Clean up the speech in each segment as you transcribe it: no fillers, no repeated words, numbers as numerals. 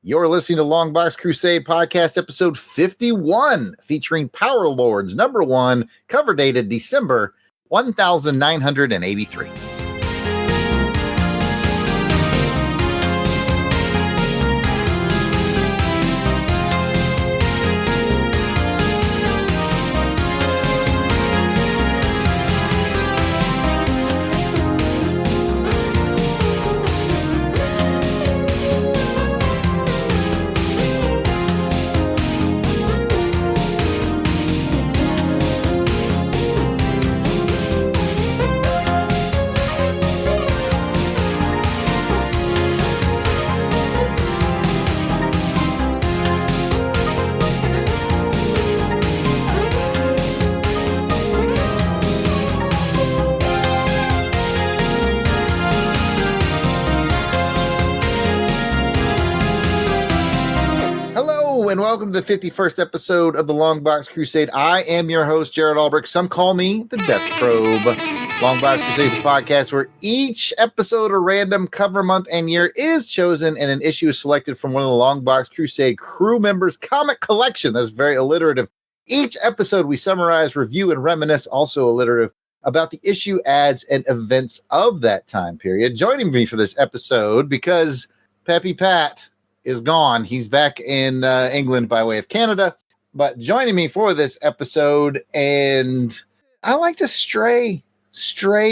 You're listening to LONGBOX CRUSADE podcast episode 51, featuring Power Lords #1, cover dated December 1983. And welcome to the 51st episode of the LONGBOX Crusade. I am your host, Jarrod Albrick. Some call me the Death Probe. LONGBOX Crusade is a podcast where each episode or random cover month and year is chosen and an issue is selected from one of the LONGBOX Crusade crew members' comic collection. That's very alliterative. Each episode we summarize, review, and reminisce, also alliterative, about the issue, ads, and events of that time period. Joining me for this episode, because Peppy Pat is gone. He's back in England by way of Canada. But joining me for this episode, and I like to stray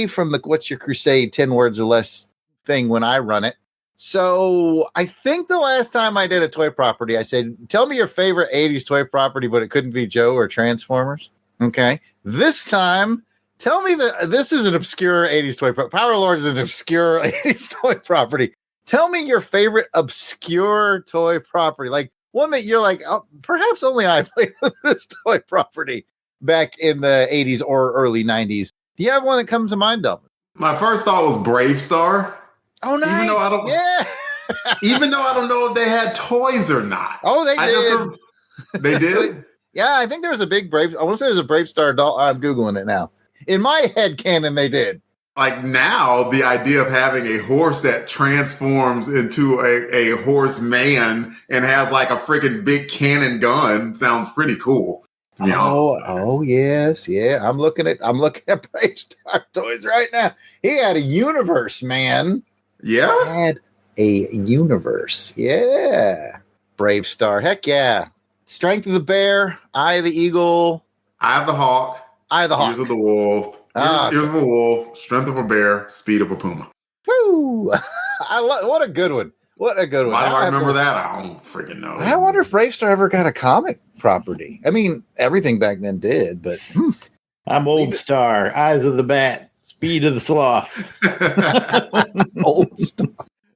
from the What's Your Crusade 10 words or less thing when I run it. So I think the last time I did a toy property, I said, tell me your favorite 80s toy property, but it couldn't be Joe or Transformers. Okay. This time, tell me that this is an obscure 80s toy property. Power Lords is an obscure 80s toy property. Tell me your favorite obscure toy property, like one that you're like, oh, perhaps only I played with this toy property back in the 80s or early 90s. Do you have one that comes to mind, Dublin? My first thought was Brave Star. Oh, nice. Even though I don't know if they had toys or not. Oh, they did. They did? Yeah, I think there was a big Brave. I want to say there's a Brave Star doll. I'm Googling it now. In my head canon, they did. Like now, the idea of having a horse that transforms into a horse man and has like a freaking big cannon gun sounds pretty cool. Oh yes, yeah. I'm looking at Brave Star toys right now. He had a universe, man. Yeah, he had a universe. Yeah, Brave Star. Heck yeah. Strength of the bear, eye of the eagle, eye of the hawk, ears of the wolf. Ears of a wolf, strength of a bear, speed of a puma. Woo! What a good one. What a good one. Why do I remember that? I don't freaking know. I wonder if Brave Star ever got a comic property. I mean, everything back then did, but I'm Old Star, eyes of the bat, speed of the sloth. Old Star.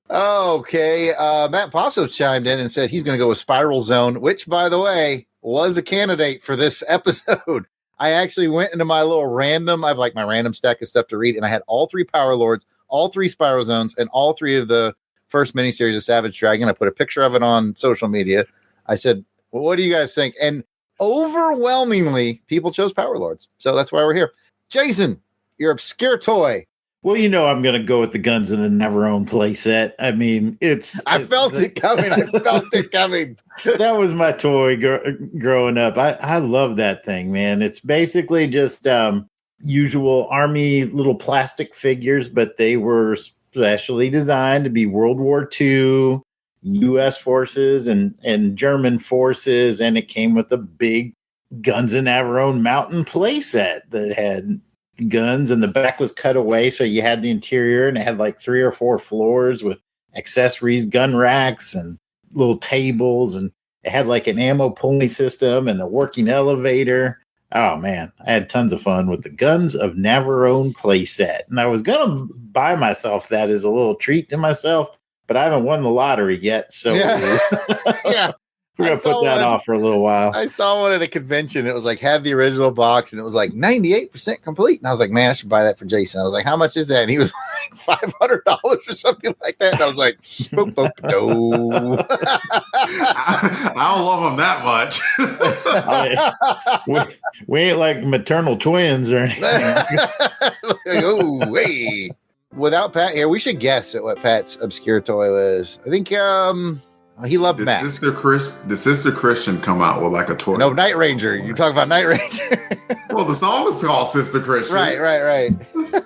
Okay. Matt Passo chimed in and said he's going to go with Spiral Zone, which, by the way, was a candidate for this episode. I actually went into my little random, I have like my random stack of stuff to read, and I had all 3 Power Lords, all 3 Spiral Zones, and all 3 of the first miniseries of Savage Dragon. I put a picture of it on social media. I said, well, what do you guys think? And overwhelmingly, people chose Power Lords. So that's why we're here. Jason, your obscure toy. Well, you know I'm going to go with the Guns in the Never-Own playset. I mean, I felt it coming. That was my toy growing up. I love that thing, man. It's basically just usual Army little plastic figures, but they were specially designed to be World War II, U.S. forces, and German forces, and it came with a big Guns in Never-Own mountain playset that had guns, and the back was cut away, so you had the interior, and it had like 3 or 4 floors with accessories, gun racks, and little tables, and it had like an ammo pulling system and a working elevator. Oh man, I had tons of fun with the Guns of Never-Own playset, and I was gonna buy myself that as a little treat to myself, but I haven't won the lottery yet, so yeah. We're going to put that off for a little while. I saw one at a convention. It was like, had the original box, and it was like 98% complete. And I was like, man, I should buy that for Jason. I was like, how much is that? And he was like $500 or something like that. And I was like, boop, boop, no. I don't love him that much. we ain't like maternal twins or anything. Oh, hey. Without Pat here, we should guess at what Pat's obscure toy was. I think He loved Did Matt. Sister Christian come out with like a toy? No, Night Ranger. You talk about Night Ranger. Well, the song was called Sister Christian. Right.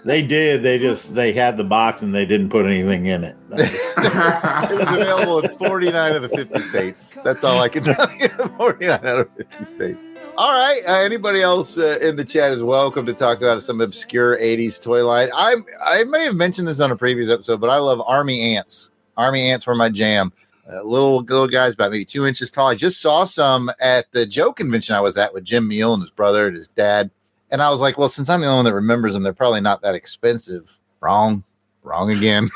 They did. They had the box and they didn't put anything in it. It was available in 49 of the 50 states. That's all I can tell you. 49 out of 50 states. All right. Anybody else in the chat is welcome to talk about some obscure 80s toy line. I may have mentioned this on a previous episode, but I love Army Ants. Army Ants were my jam. Little guys about maybe 2 inches tall. I just saw some at the Joe convention I was at with Jim Meal and his brother and his dad. And I was like, well, since I'm the only one that remembers them, they're probably not that expensive. Wrong again.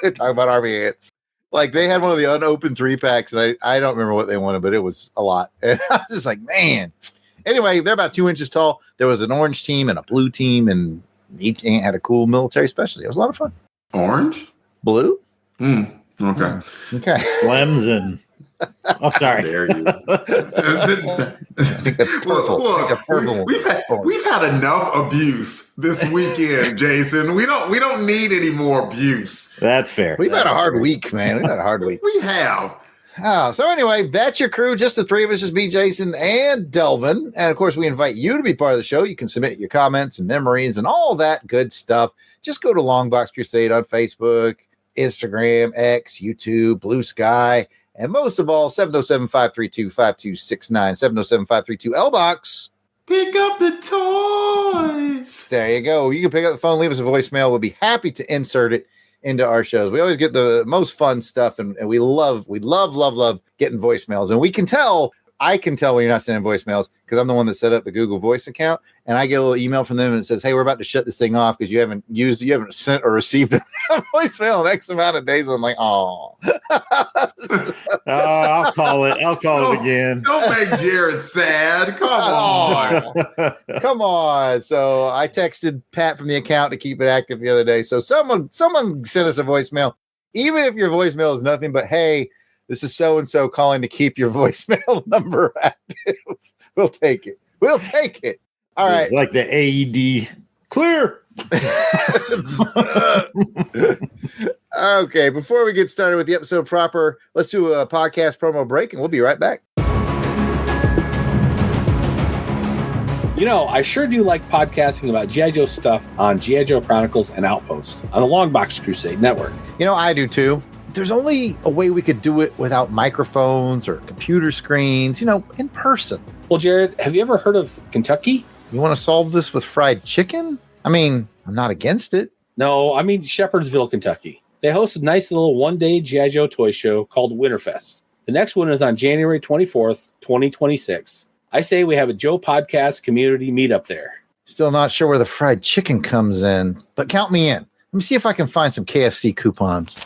Talk about Army Ants. Like, they had one of the unopened 3-packs, and I don't remember what they wanted, but it was a lot. And I was just like, man. Anyway, they're about 2 inches tall. There was an orange team and a blue team, and each ant had a cool military specialty. It was a lot of fun. Orange? Blue? Okay. Okay. Clemson. Oh, sorry. Dare you. I think that's purple. Look, we've had enough abuse this weekend, Jason. We don't need any more abuse. That's fair. We've had a hard week, man. We've had a hard week. We have. Oh, so anyway, that's your crew. Just the three of us, just me, Jason, and Delvin. And of course, we invite you to be part of the show. You can submit your comments and memories and all that good stuff. Just go to Longbox Crusade on Facebook, Instagram, X, YouTube, Blue Sky, and most of all, 707-532-5269, 707-532-LBOX. Pick up the toys. There you go. You can pick up the phone, leave us a voicemail. We'll be happy to insert it into our shows. We always get the most fun stuff, and we love getting voicemails. And I can tell when you're not sending voicemails because I'm the one that set up the Google Voice account, and I get a little email from them and it says, hey, we're about to shut this thing off because you haven't sent or received a voicemail in X amount of days. I'm like, oh. I'll call it again. Don't make Jarrod sad. Come on. Come on. So I texted Pat from the account to keep it active the other day. So someone sent us a voicemail. Even if your voicemail is nothing but, hey, this is so-and-so calling to keep your voicemail number active. We'll take it. All right. It's like the AED. Clear. Okay, before we get started with the episode proper, let's do a podcast promo break, and we'll be right back. You know, I sure do like podcasting about G.I. Joe stuff on G.I. Joe Chronicles and Outpost on the Longbox Crusade Network. You know, I do too. There's only a way we could do it without microphones or computer screens, in person. Well, Jarrod, have you ever heard of Kentucky? You want to solve this with fried chicken? I mean, I'm not against it. No, I mean Shepherdsville, Kentucky. They host a nice little one-day G.I. Joe toy show called Winterfest. The next one is on January 24th, 2026. I say we have a Joe Podcast community meetup there. Still not sure where the fried chicken comes in, but count me in. Let me see if I can find some KFC coupons.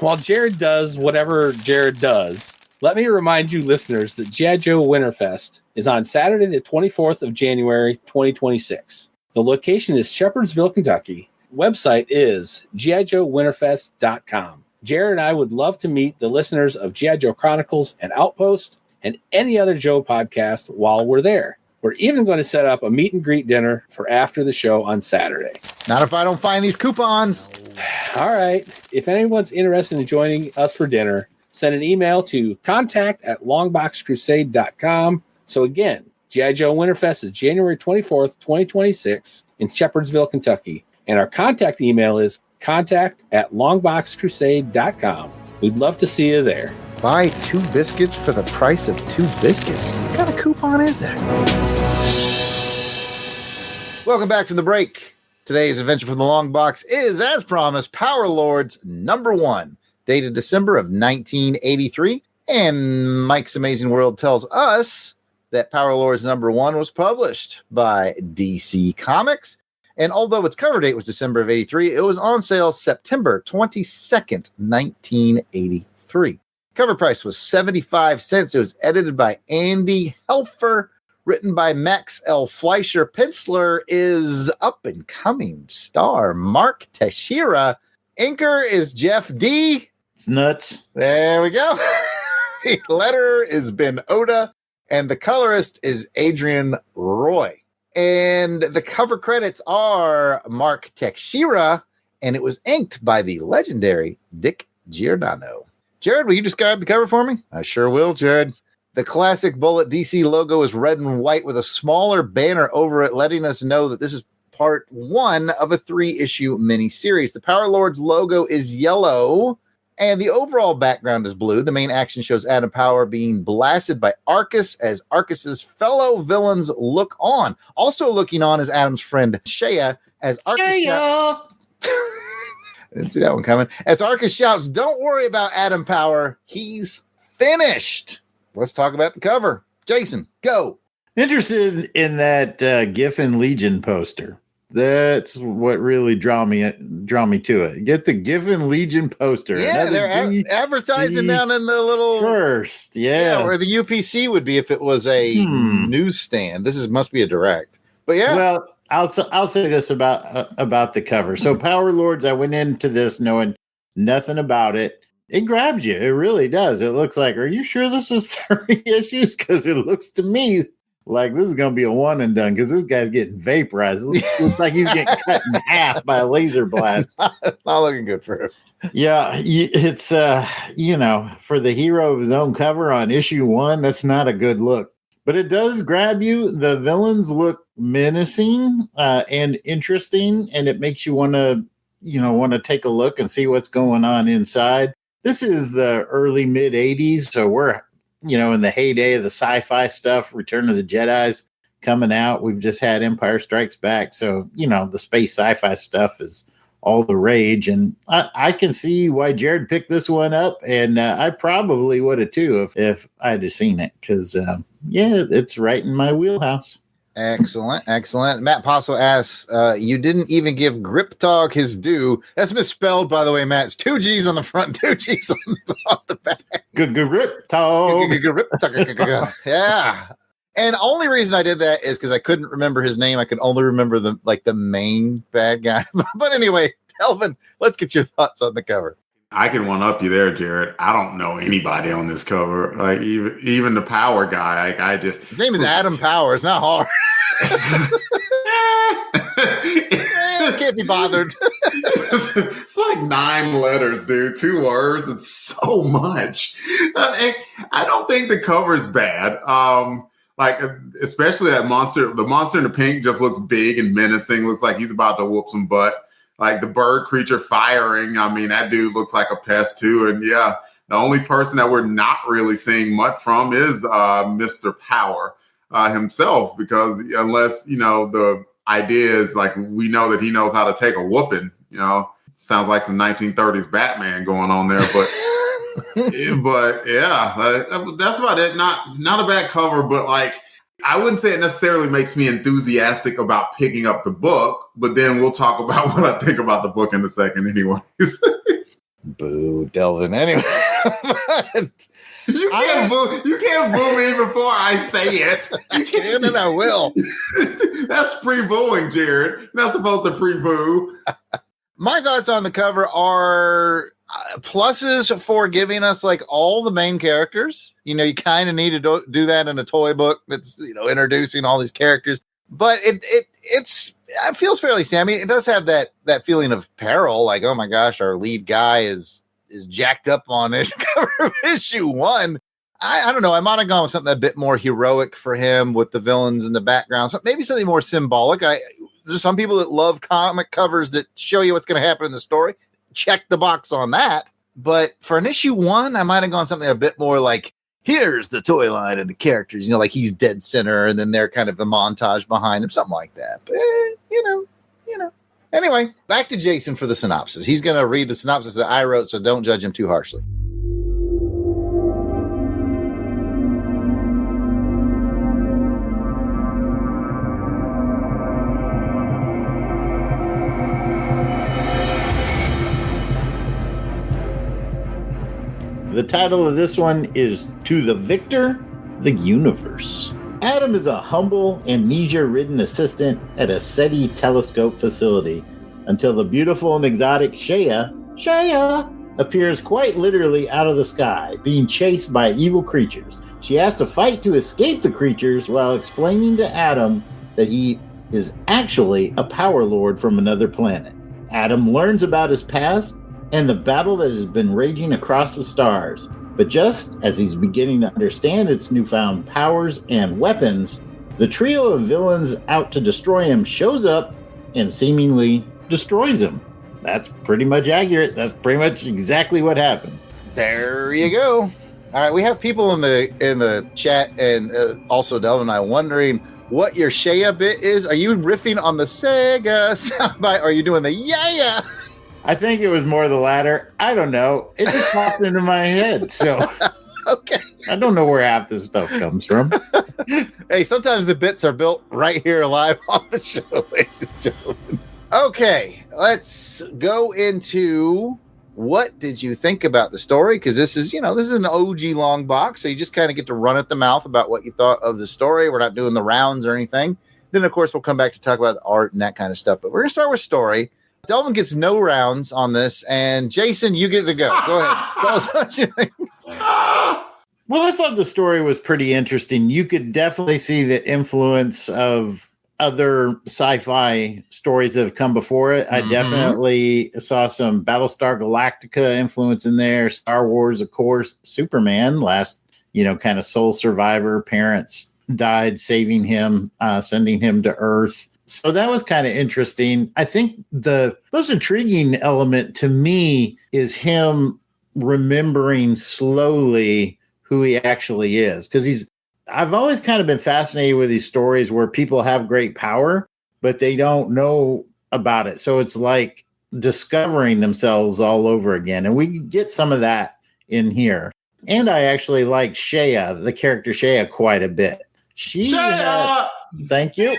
While Jarrod does whatever Jarrod does, let me remind you listeners that G.I. Joe Winterfest is on Saturday the 24th of January, 2026. The location is Shepherdsville, Kentucky. Website is GIJoeWinterfest.com. Jarrod and I would love to meet the listeners of G.I. Joe Chronicles and Outpost and any other Joe podcast while we're there. We're even going to set up a meet and greet dinner for after the show on Saturday. Not if I don't find these coupons. All right. If anyone's interested in joining us for dinner, send an email to contact@longboxcrusade.com. So again, G.I. Joe Winterfest is January 24th, 2026 in Shepherdsville, Kentucky. And our contact email is contact@longboxcrusade.com. We'd love to see you there. Buy 2 biscuits for the price of 2 biscuits. What kind of coupon is that? Welcome back from the break. Today's adventure from the Long Box is, as promised, Power Lords #1, dated December of 1983. And Mike's Amazing World tells us that Power Lords #1 was published by DC Comics. And although its cover date was December of 83, it was on sale September 22nd, 1983. Cover price was 75 cents. It was edited by Andy Helfer, written by Max L. Fleischer. Penciler is up-and-coming star Mark Teixeira. Inker is Jeff D. It's nuts. There we go. The letterer is Ben Oda, and the colorist is Adrian Roy. And the cover credits are Mark Teixeira, and it was inked by the legendary Dick Giordano. Jarrod, will you describe the cover for me? I sure will, Jarrod. The classic Bullet DC logo is red and white with a smaller banner over it, letting us know that this is part 1 of a 3-issue miniseries. The Power Lord's logo is yellow, and the overall background is blue. The main action shows Adam Power being blasted by Arcus as Arcus's fellow villains look on. Also looking on is Adam's friend Shea as Arcus. I didn't see that one coming. As Arcus shouts, "Don't worry about Adam Power. He's finished." Let's talk about the cover. Jason, go. Interested in that Giffen Legion poster. That's what really draw me to it. Get the Giffen Legion poster. Yeah, they're advertising down in the little first. Yeah, where the UPC would be if it was a newsstand. Must be a direct. But yeah. Well, I'll say this about the cover. So Power Lords, I went into this knowing nothing about it. It grabs you. It really does. It looks like, are you sure this is 30 issues? Because it looks to me like this is going to be a one and done because this guy's getting vaporized. It looks like he's getting cut in half by a laser blast. It's not looking good for him. Yeah, it's, for the hero of his own cover on issue 1, that's not a good look. But it does grab you. The villains look menacing and interesting, and it makes you want to take a look and see what's going on inside. This is the early mid 80s, so we're in the heyday of the sci-fi stuff. Return of the Jedi's coming out. We've just had Empire Strikes Back, so the space sci-fi stuff is all the rage, and I can see why Jarrod picked this one up, and I probably would have too if I'd have seen it, because it's right in my wheelhouse. Excellent. Matt Passo asks, you didn't even give Grip Dog his due. That's misspelled, by the way, Matt. It's 2 G's on the front, 2 G's on the back. Grip Dog. Yeah. And the only reason I did that is because I couldn't remember his name. I could only remember the main bad guy. But anyway, Delvin, let's get your thoughts on the cover. I can one up you there, Jarrod. I don't know anybody on this cover. Like even the Power guy. His name is Adam Power. It's not hard. Can't be bothered. It's like 9 letters, dude. 2 words. It's so much. I don't think the cover's bad. Especially that monster. The monster in the pink just looks big and menacing. Looks like he's about to whoop some butt. Like the bird creature firing. I mean, that dude looks like a pest too. And yeah, the only person that we're not really seeing much from is Mr. Power himself, because unless, the idea is like, we know that he knows how to take a whooping, sounds like some 1930s Batman going on there, but but yeah, that's about it. Not a bad cover, but I wouldn't say it necessarily makes me enthusiastic about picking up the book, but then we'll talk about what I think about the book in a second anyways. Boo, Delvin. Anyway. You can't boo me before I say it. You can, and I will. That's free booing, Jarrod. You're not supposed to free boo. My thoughts on the cover are pluses for giving us all the main characters. You kind of need to do that in a toy book that's introducing all these characters, but it feels fairly sammy. It does have that feeling of peril, like, oh my gosh, our lead guy is jacked up on it. Cover of issue 1. I don't know. I might have gone with something a bit more heroic for him with the villains in the background. So maybe something more symbolic. There's some people that love comic covers that show you what's going to happen in the story. Check the box on that. But for an issue 1, I might have gone something a bit more like, here's the toy line and the characters, like he's dead center, and then they're kind of the montage behind him, something like that. But, Anyway, back to Jason for the synopsis. He's going to read the synopsis that I wrote, so don't judge him too harshly. The title of this one is To the Victor, the Universe. Adam is a humble, amnesia-ridden assistant at a SETI telescope facility until the beautiful and exotic Shea appears quite literally out of the sky, being chased by evil creatures. She has to fight to escape the creatures while explaining to Adam that he is actually a Power Lord from another planet. Adam learns about his past and the battle that has been raging across the stars. But just as he's beginning to understand its newfound powers and weapons, the trio of villains out to destroy him shows up and seemingly destroys him. That's pretty much accurate. That's pretty much exactly what happened. There you go. All right, we have people in the chat and also Delvin and I wondering what your Shea bit is. Are you riffing on the Sega soundbite, or are you doing the yeah? I think it was more the latter. I don't know. It just popped into my head. So Okay. I don't know where half this stuff comes from. Hey, sometimes the bits are built right here live on the show, ladies and gentlemen. Okay, let's go into what did you think about the story? Because this is an OG long box, so you just kind of get to run at the mouth about what you thought of the story. We're not doing the rounds or anything. Then, of course, we'll come back to talk about the art and that kind of stuff. But we're going to start with story. Delvin gets no rounds on this, and Jason, you get to go. Go ahead. Tell us what you think. Well, I thought the story was pretty interesting. You could definitely see the influence of other sci-fi stories that have come before it. I definitely saw some Battlestar Galactica influence in there. Star Wars, of course. Superman, last, kind of sole survivor. Parents died, saving him, sending him to Earth. So that was kind of interesting. I think the most intriguing element to me is him remembering slowly who he actually is. Because I've always kind of been fascinated with these stories where people have great power, but they don't know about it. So it's like discovering themselves all over again. And we get some of that in here. And I actually like Shea, the character Shea, quite a bit. Thank you.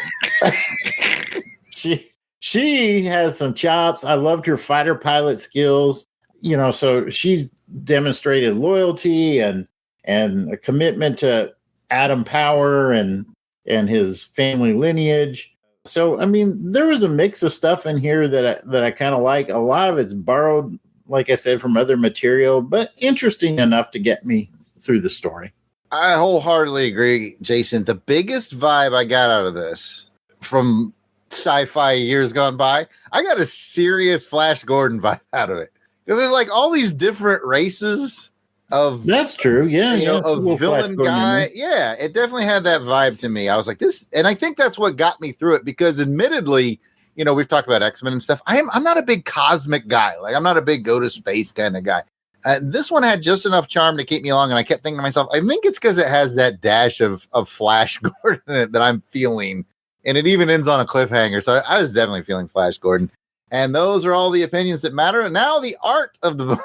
She has some chops. I loved her fighter pilot skills. So she demonstrated loyalty and a commitment to Adam Power and his family lineage. So, I mean, there was a mix of stuff in here that I kind of like. A lot of it's borrowed, like I said, from other material, but interesting enough to get me through the story. I wholeheartedly agree, Jason. The biggest vibe I got out of this from sci-fi years gone by, I got a serious Flash Gordon vibe out of it. Because there's like all these different races of... That's true, yeah. Of villain guy. Yeah, it definitely had that vibe to me. I was like, this... And I think that's what got me through it. Because admittedly, we've talked about X-Men and stuff. I'm not a big cosmic guy. Like, I'm not a big go to space kind of guy. This one had just enough charm to keep me along, and I kept thinking to myself, I think it's because it has that dash of Flash Gordon in it that I'm feeling, and it even ends on a cliffhanger, so I was definitely feeling Flash Gordon. And those are all the opinions that matter. And now the art of the book.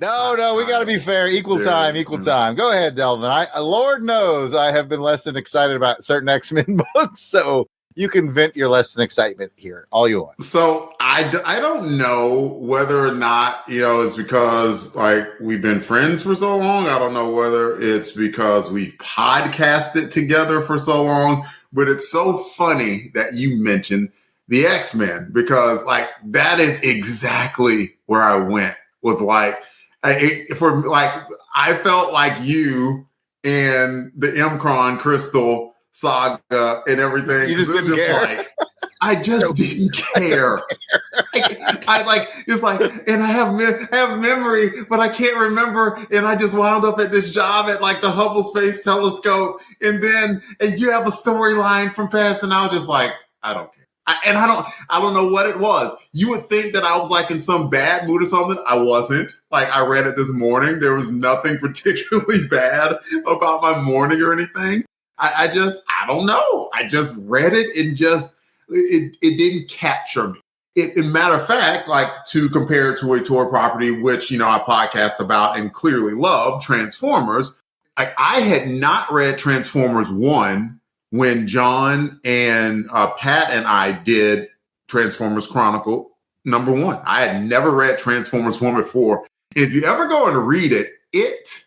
No, we got to be fair. Equal time. Go ahead, Delvin. Lord knows I have been less than excited about certain X-Men books, so you can vent your less than excitement here all you want. So I don't know whether or not, it's because like we've been friends for so long. I don't know whether it's because we've podcasted together for so long, but it's so funny that you mentioned the X-Men because like that is exactly where I went with like, I felt like you and the Mcron Crystal saga and everything. You just didn't care. I just didn't care. It's like, and I have memory, but I can't remember. And I just wound up at this job at like the Hubble Space Telescope, and you have a storyline from past, and I was just like, I don't care. I don't know what it was. You would think that I was like in some bad mood or something. I wasn't. Like I read it this morning. There was nothing particularly bad about my morning or anything. I don't know. I just read it and it didn't capture me. In matter of fact, like to compare it to a tour property, which, I podcast about and clearly love, Transformers. Like I had not read Transformers 1 when John and Pat and I did Transformers Chronicle #1. I had never read Transformers 1 before. If you ever go and read it, it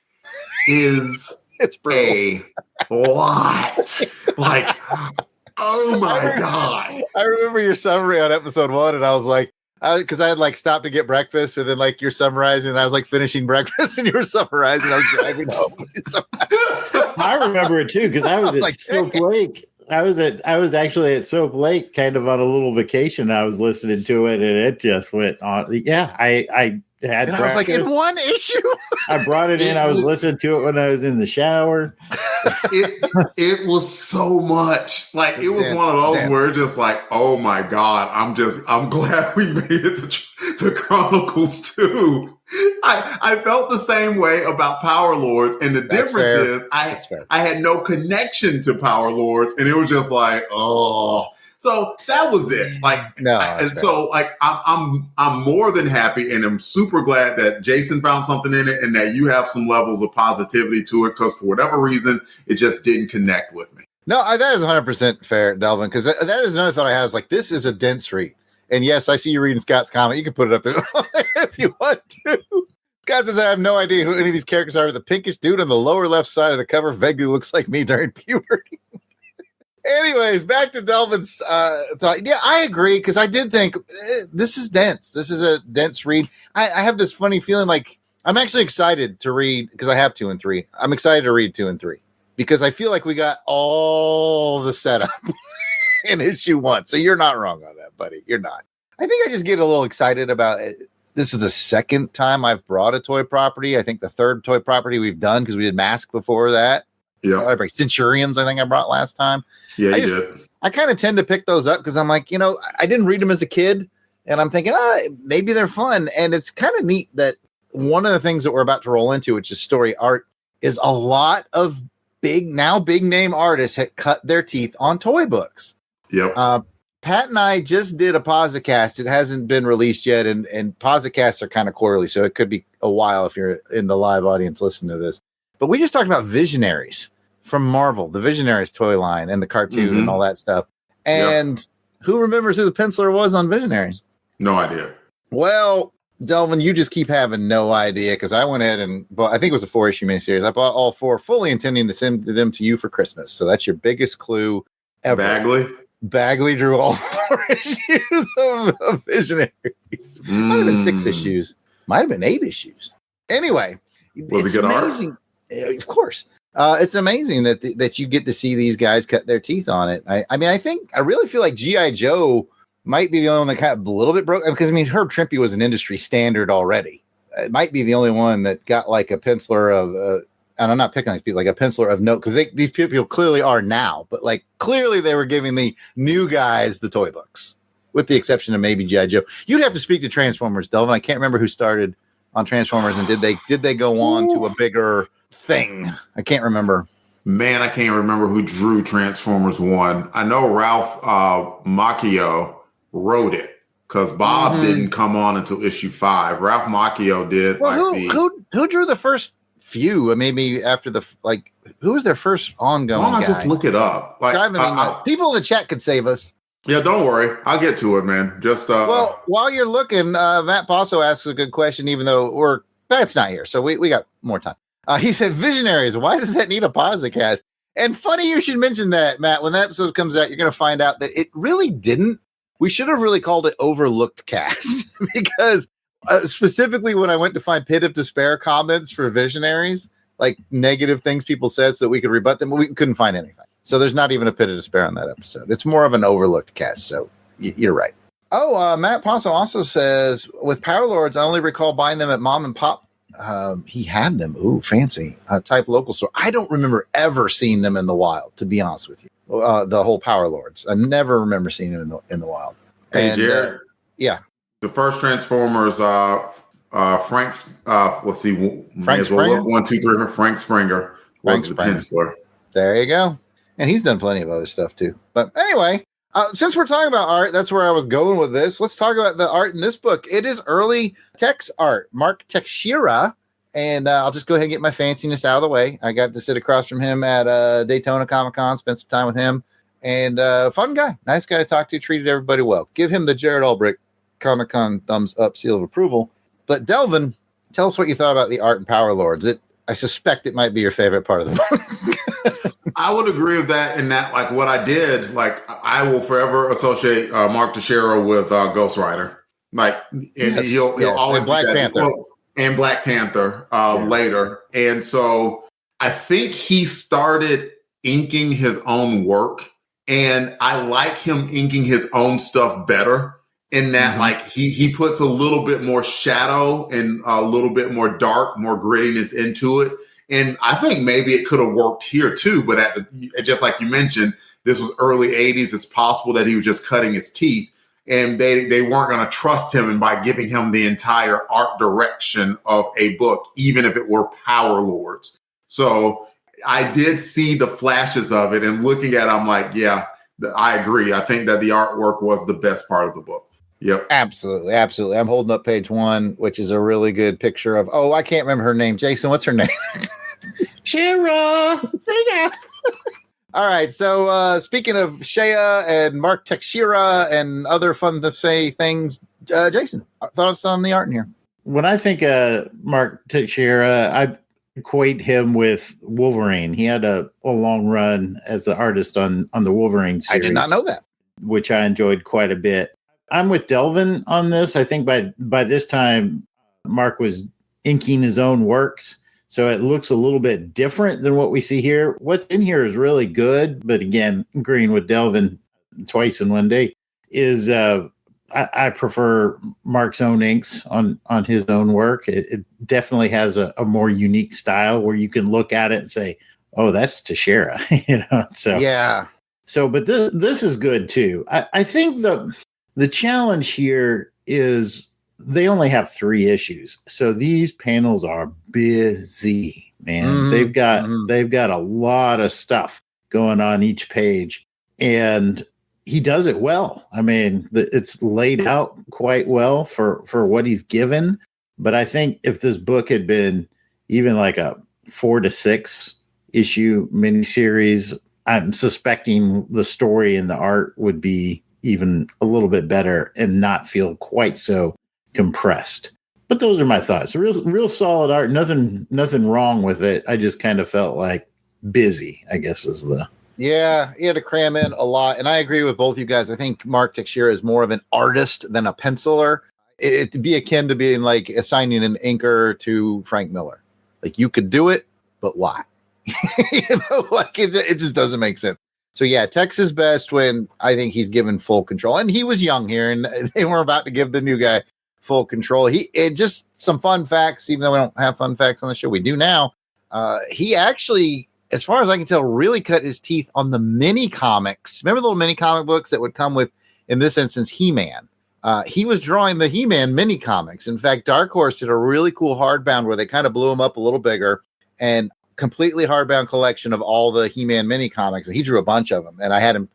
is... It's a lot. Like, oh my God. I remember your summary on episode 1, and I was like, because I had like stopped to get breakfast, and then like you're summarizing, and I was like finishing breakfast, and you were summarizing. I was driving home. I remember it too, because I was at like, Silk Lake. I was actually at Soap Lake, kind of on a little vacation. I was listening to it, and it just went on. Yeah, I had. And I was like, in one issue. I brought it in. I was listening to it when I was in the shower. It was so much. Like it was one of those where it's just like, oh my God, I'm glad we made it to Chronicles 2. I felt the same way about Power Lords, and the difference is I had no connection to Power Lords, and it was just like, oh. So that was it. Like, I'm more than happy, and I'm super glad that Jason found something in it, and that you have some levels of positivity to it, because for whatever reason, it just didn't connect with me. No, that is 100% fair, Delvin, because that is another thought I have. Is like, this is a dense read, and yes, I see you reading Scott's comment. You can put it up if you want to. Scott says, I have no idea who any of these characters are. The pinkish dude on the lower left side of the cover vaguely looks like me during puberty. Anyways, back to Delvin's thought. Yeah, I agree, because I did think this is dense. This is a dense read. I have this funny feeling like I'm actually excited to read, because I have 2 and 3. I'm excited to read 2 and 3 because I feel like we got all the setup in issue 1. So you're not wrong on that, buddy. You're not. I think I just get a little excited about it. This is the second time I've brought a toy property. I think the third toy property we've done, because we did Mask before that. Yeah, Centurions, I think I brought last time. Yeah, you did. I kind of tend to pick those up because I'm like, I didn't read them as a kid, and I'm thinking, maybe they're fun. And it's kind of neat that one of the things that we're about to roll into, which is story art, is a lot of big name artists had cut their teeth on toy books. Yep. Pat and I just did a Posicast. It hasn't been released yet, and Posicasts are kind of quarterly, so it could be a while if you're in the live audience listening to this. But we just talked about Visionaries from Marvel, the Visionaries toy line and the cartoon and all that stuff. And who remembers who the penciler was on Visionaries? No idea. Well, Delvin, you just keep having no idea, because I went ahead and bought, I think it was a 4-issue miniseries. I bought all 4, fully intending to send them to you for Christmas. So that's your biggest clue ever. Bagley drew all 4 issues of Visionaries. Might have been 6 issues. Might have been 8 issues. Anyway, was it good amazing. Art? Of course. It's amazing that you get to see these guys cut their teeth on it. I really feel like G.I. Joe might be the only one that kind of a little bit broke, because Herb Trimpe was an industry standard already. It might be the only one that got like a penciler of, and I'm not picking on these people, like a penciler of note, because these people clearly are now, but like clearly they were giving the new guys the toy books, with the exception of maybe G.I. Joe. You'd have to speak to Transformers, Delvin. I can't remember who started on Transformers, and did they go on to a bigger thing? I can't remember. Man, I can't remember who drew Transformers 1. I know Ralph Macchio wrote it, because Bob didn't come on until issue 5. Ralph Macchio did. Well, who drew the first few? Maybe after who was their first ongoing? Why don't I just look it up? People in the chat could save us. Yeah, don't worry. I'll get to it, man. Just well, while you're looking, Matt Passo asks a good question, even though Pat's not here, so we got more time. He said, Visionaries, why does that need a Posicast? And funny you should mention that, Matt. When that episode comes out, you're going to find out that it really didn't. We should have really called it Overlooked Cast, because specifically when I went to find Pit of Despair comments for Visionaries, like negative things people said so that we could rebut them, we couldn't find anything. So there's not even a Pit of Despair on that episode. It's more of an Overlooked Cast, so you're right. Oh, Matt Passo also says, with Power Lords, I only recall buying them at Mom and Pop. He had them. Ooh, fancy. Type local store. I don't remember ever seeing them in the wild, to be honest with you. The whole Power Lords. I never remember seeing them in the wild. Hey, Jarrod. Yeah. The first Transformers, Frank's, let's see. Frank Springer? 1, 2, 3. Frank Springer was the penciler. There you go. And he's done plenty of other stuff too. But anyway, since we're talking about art, that's where I was going with this. Let's talk about the art in this book. It is early Tex art, Mark Teixeira. And I'll just go ahead and get my fanciness out of the way. I got to sit across from him at Daytona Comic-Con, spent some time with him. And fun guy, nice guy to talk to, treated everybody well. Give him the Jarrod Albrick Comic-Con thumbs up seal of approval. But Delvin, tell us what you thought about the art in Power Lords. I suspect it might be your favorite part of the book. I would agree with that, in that, like, what I did, like, I will forever associate Mark Teixeira with Ghost Rider. Like, and he'll always Black Panther. And Black Panther later. And so I think he started inking his own work, And I like him inking his own stuff better in that, like he puts a little bit more shadow and a little bit more dark, more grittiness into it. And I think maybe it could have worked here too, but just like you mentioned, this was early 80s. It's possible that he was just cutting his teeth, and they weren't going to trust him by giving him the entire art direction of a book, even if it were Power Lords. So I did see the flashes of it, and looking at it, I'm like, yeah, I agree. I think that the artwork was the best part of the book. Yep. Absolutely. Absolutely. I'm holding up page 1, which is a really good picture of, I can't remember her name. Jason, what's her name? Shira. All right. So speaking of Shea and Mark Teixeira and other fun to say things, Jason, thoughts on the art in here? When I think Mark Teixeira, I equate him with Wolverine. He had a long run as an artist on the Wolverine series. I did not know that. Which I enjoyed quite a bit. I'm with Delvin on this. I think by this time, Mark was inking his own works. So it looks a little bit different than what we see here. What's in here is really good. But again, agreeing with Delvin twice in one day is I prefer Mark's own inks on his own work. It definitely has a more unique style where you can look at it and say, oh, that's Teixeira. So yeah. So, but this is good too. I think the challenge here is they only have 3 issues. So these panels are busy, man. They've got a lot of stuff going on each page, and he does it well. I mean, it's laid out quite well for what he's given. But I think if this book had been even like a 4 to 6 issue miniseries, I'm suspecting the story and the art would be even a little bit better and not feel quite so compressed. But those are my thoughts. Real solid art. Nothing wrong with it. I just kind of felt like busy, I guess is the... Yeah, he had to cram in a lot. And I agree with both you guys. I think Mark Teixeira is more of an artist than a penciler. It'd be akin to being like assigning an inker to Frank Miller. Like, you could do it, but why? Like it just doesn't make sense. So yeah, Tex is best when I think he's given full control. And he was young here, and they were about to give the new guy full control. Just some fun facts, even though we don't have fun facts on the show, we do now. He actually, as far as I can tell, really cut his teeth on the mini comics. Remember the little mini comic books that would come with, in this instance, He-Man? He was drawing the He-Man mini comics. In fact, Dark Horse did a really cool hardbound where they kind of blew him up a little bigger and completely hardbound collection of all the He-Man mini comics. And he drew a bunch of them, and I had him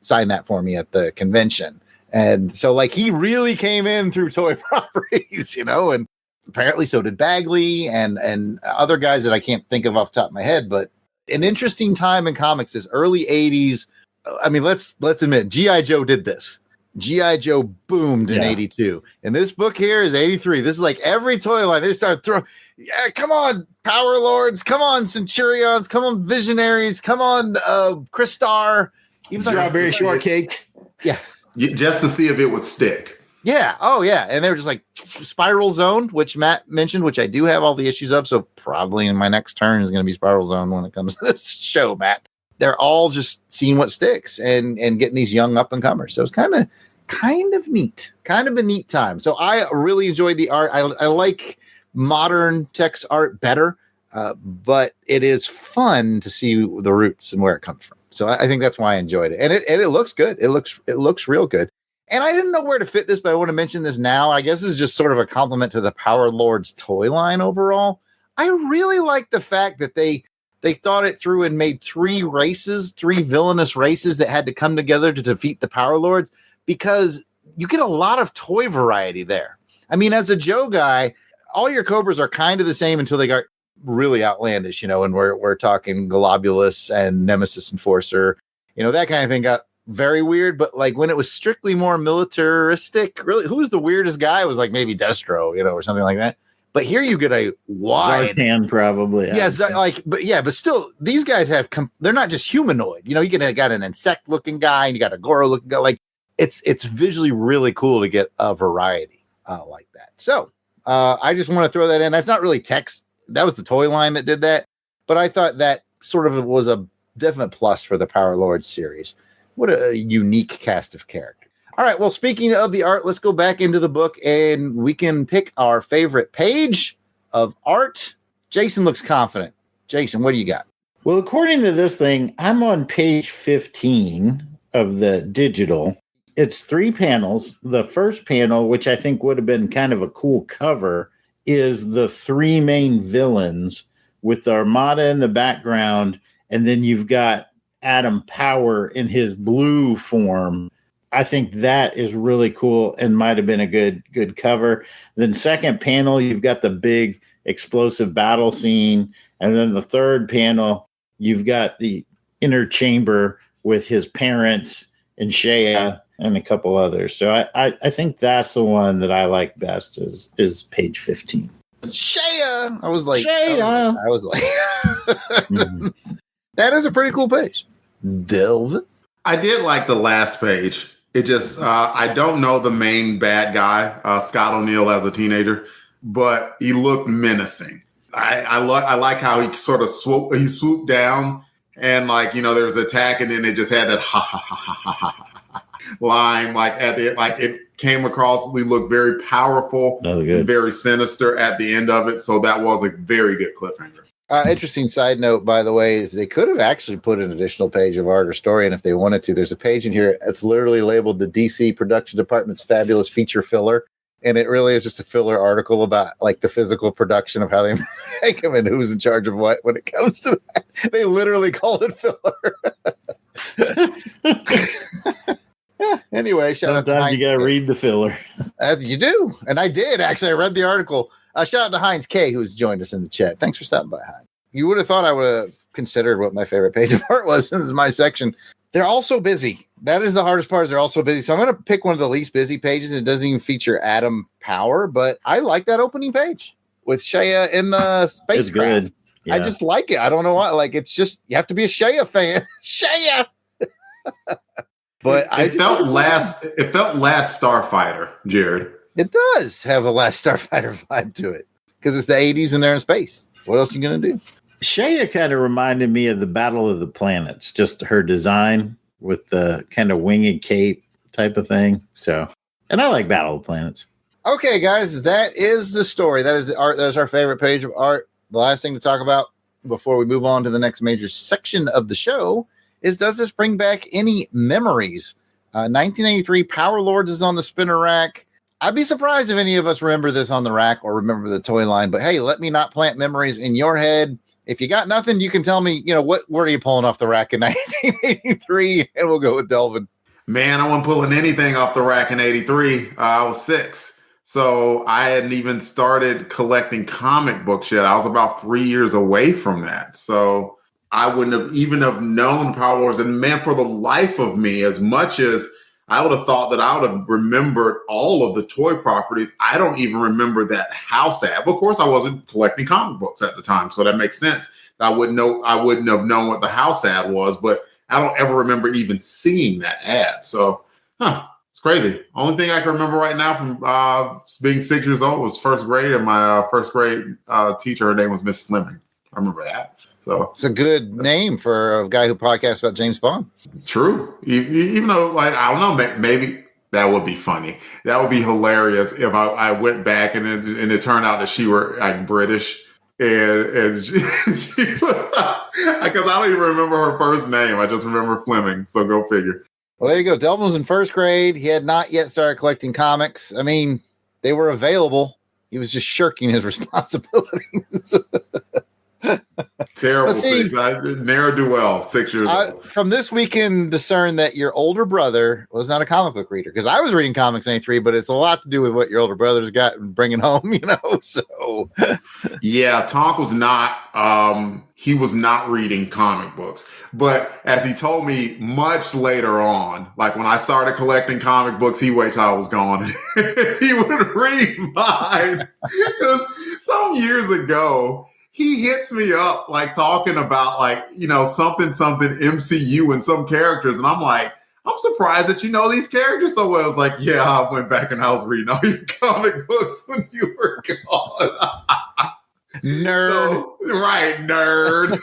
sign that for me at the convention. And so, like, he really came in through Toy Properties, and apparently so did Bagley and other guys that I can't think of off the top of my head. But an interesting time in comics is early 80s. I mean, let's admit, G.I. Joe did this. G.I. Joe boomed in 82. And this book here is 83. This is like every toy line. They start throwing, come on, Power Lords. Come on, Centurions. Come on, Visionaries. Come on, Crystar. Even Strawberry Shortcake. Yeah. Just to see if it would stick. Yeah. Oh, yeah. And they were just like Spiral Zone, which Matt mentioned, which I do have all the issues of. So probably in my next turn is going to be Spiral Zone when it comes to this show, Matt. They're all just seeing what sticks and getting these young up and comers. So it's kind of neat, kind of a neat time. So I really enjoyed the art. I like modern Tex art better, but it is fun to see the roots and where it comes from. So I think that's why I enjoyed it. And it looks good. It looks real good. And I didn't know where to fit this, but I want to mention this now. I guess this is just sort of a compliment to the Power Lords toy line overall. I really like the fact that they thought it through and made 3 villainous races that had to come together to defeat the Power Lords, because you get a lot of toy variety there. I mean, as a Joe guy, all your Cobras are kind of the same until they got really outlandish, and we're talking Globulus and Nemesis Enforcer, that kind of thing got very weird. But like when it was strictly more militaristic, really, who's the weirdest guy? It was like maybe Destro, or something like that. But here you get a wide hand, probably. Yes, but still, these guys they're not just humanoid. You got an insect looking guy and you got a Goro looking guy. Like it's visually really cool to get a variety like that. So I just want to throw that in. That's not really Tex. That was the toy line that did that. But I thought that sort of was a definite plus for the Power Lords series. What a unique cast of characters. All right. Well, speaking of the art, let's go back into the book and we can pick our favorite page of art. Jason looks confident. Jason, what do you got? Well, according to this thing, I'm on page 15 of the digital. It's 3 panels. The first panel, which I think would have been kind of a cool cover, is the 3 main villains with the Armada in the background. And then you've got Atom Power in his blue form. I think that is really cool and might have been a good cover. Then second panel, you've got the big explosive battle scene. And then the third panel, you've got the inner chamber with his parents and Shea and a couple others. So I think that's the one that I like best is page 15. Shea! I was like, Mm-hmm. That is a pretty cool page. Delvin? I did like the last page. It just, I don't know the main bad guy, Scott O'Neill as a teenager, but he looked menacing. I like how he sort of swooped down and like, there was attack and then they just had that ha ha ha ha ha ha line like at the, like it came across, we looked very powerful, very sinister at the end of it. So that was a very good cliffhanger. Interesting side note, by the way, is they could have actually put an additional page of art or story, and if they wanted to, there's a page in here. It's literally labeled the DC Production Department's Fabulous Feature Filler, and it really is just a filler article about like the physical production of how they make them and who's in charge of what when it comes to that. They literally called it filler. Anyway, shout out to Sometimes you got to read the filler. As you do, and I did actually. I read the article. Shout out to Heinz K, who's joined us in the chat. Thanks for stopping by, Heinz. You would have thought I would have considered what my favorite page of art was. This is my section. They're all so busy. That is the hardest part. Is they're all so busy. So I'm going to pick one of the least busy pages. It doesn't even feature Atom Power, but I like that opening page with Shea in the spacecraft. It's good. Yeah. I just like it. I don't know why. Like it's just you have to be a Shea fan. Shea. But it felt last Starfighter, Jarrod. It does have a Last Starfighter vibe to it because it's the 80s and they're in space. What else are you going to do? Shea kind of reminded me of the Battle of the Planets, just her design with the kind of winged cape type of thing. So, and I like Battle of the Planets. Okay, guys, that is the story. That is the art. That is our favorite page of art. The last thing to talk about before we move on to the next major section of the show is, does this bring back any memories? 1983 Power Lords is on the spinner rack. I'd be surprised if any of us remember this on the rack or remember the toy line, but hey, let me not plant memories in your head. If you got nothing, you can tell me, what are you pulling off the rack in 1983? And we'll go with Delvin. Man, I wasn't pulling anything off the rack in 83. I was 6. So I hadn't even started collecting comic books yet. I was about 3 years away from that. So I wouldn't have even have known Power Wars. And man, for the life of me, as much as I would have thought that I would have remembered all of the toy properties, I don't even remember that house ad. But of course, I wasn't collecting comic books at the time, so that makes sense. I wouldn't have known what the house ad was, but I don't ever remember even seeing that ad. So, it's crazy. Only thing I can remember right now from being 6 years old was first grade, and my first grade teacher, her name was Miss Fleming. I remember that. So it's a good name for a guy who podcasts about James Bond. True. Even though, like, I don't know, maybe that would be funny. That would be hilarious if I went back and it turned out that she were like British and she because I don't even remember her first name. I just remember Fleming. So go figure. Well, there you go. Delvin was in first grade. He had not yet started collecting comics. I mean, they were available. He was just shirking his responsibilities. Terrible. Ne'er-do-well, 6 years old. From this, we can discern that your older brother was not a comic book reader, because I was reading comics in 83, but it's a lot to do with what your older brother's got and bringing home, so. Yeah, Tonk was not, he was not reading comic books. But as he told me much later on, like when I started collecting comic books, he waited till I was gone. He would read mine. Because some years ago, he hits me up like talking about like, something MCU and some characters. And I'm like, I'm surprised that you know these characters so well. I was like, yeah, I went back and I was reading all your comic books when you were gone. Nerd. Nerd.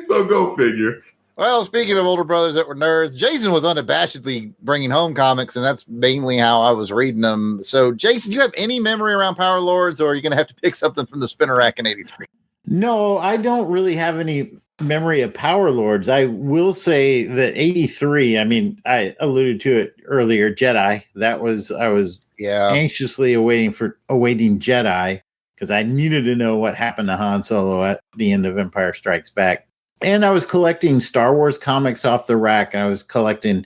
So go figure. Well, speaking of older brothers that were nerds, Jason was unabashedly bringing home comics, and that's mainly how I was reading them. So, Jason, do you have any memory around Power Lords, or are you going to have to pick something from the spinner rack in 83? No, I don't really have any memory of Power Lords. I will say that 83, I mean, I alluded to it earlier, Jedi. I was anxiously awaiting Jedi because I needed to know what happened to Han Solo at the end of Empire Strikes Back. And I was collecting Star Wars comics off the rack, and I was collecting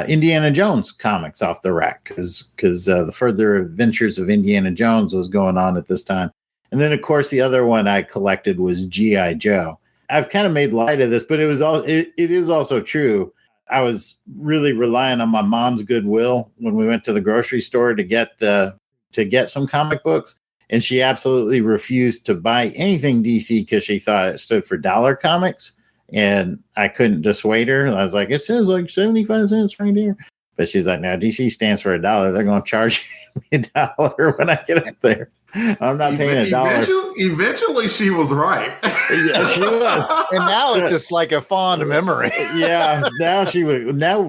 Indiana Jones comics off the rack because the further adventures of Indiana Jones was going on at this time. And then, of course, the other one I collected was G.I. Joe. I've kind of made light of this, but it is also true. I was really relying on my mom's goodwill when we went to the grocery store to get some comic books. And she absolutely refused to buy anything DC because she thought it stood for dollar comics. And I couldn't dissuade her. I was like, it says like 75 cents right here. But she's like, no, DC stands for $1. They're going to charge me $1 when I get up there. I'm not paying $1. Eventually, she was right. Yeah, she was. And now it's just like a fond memory. Yeah. Now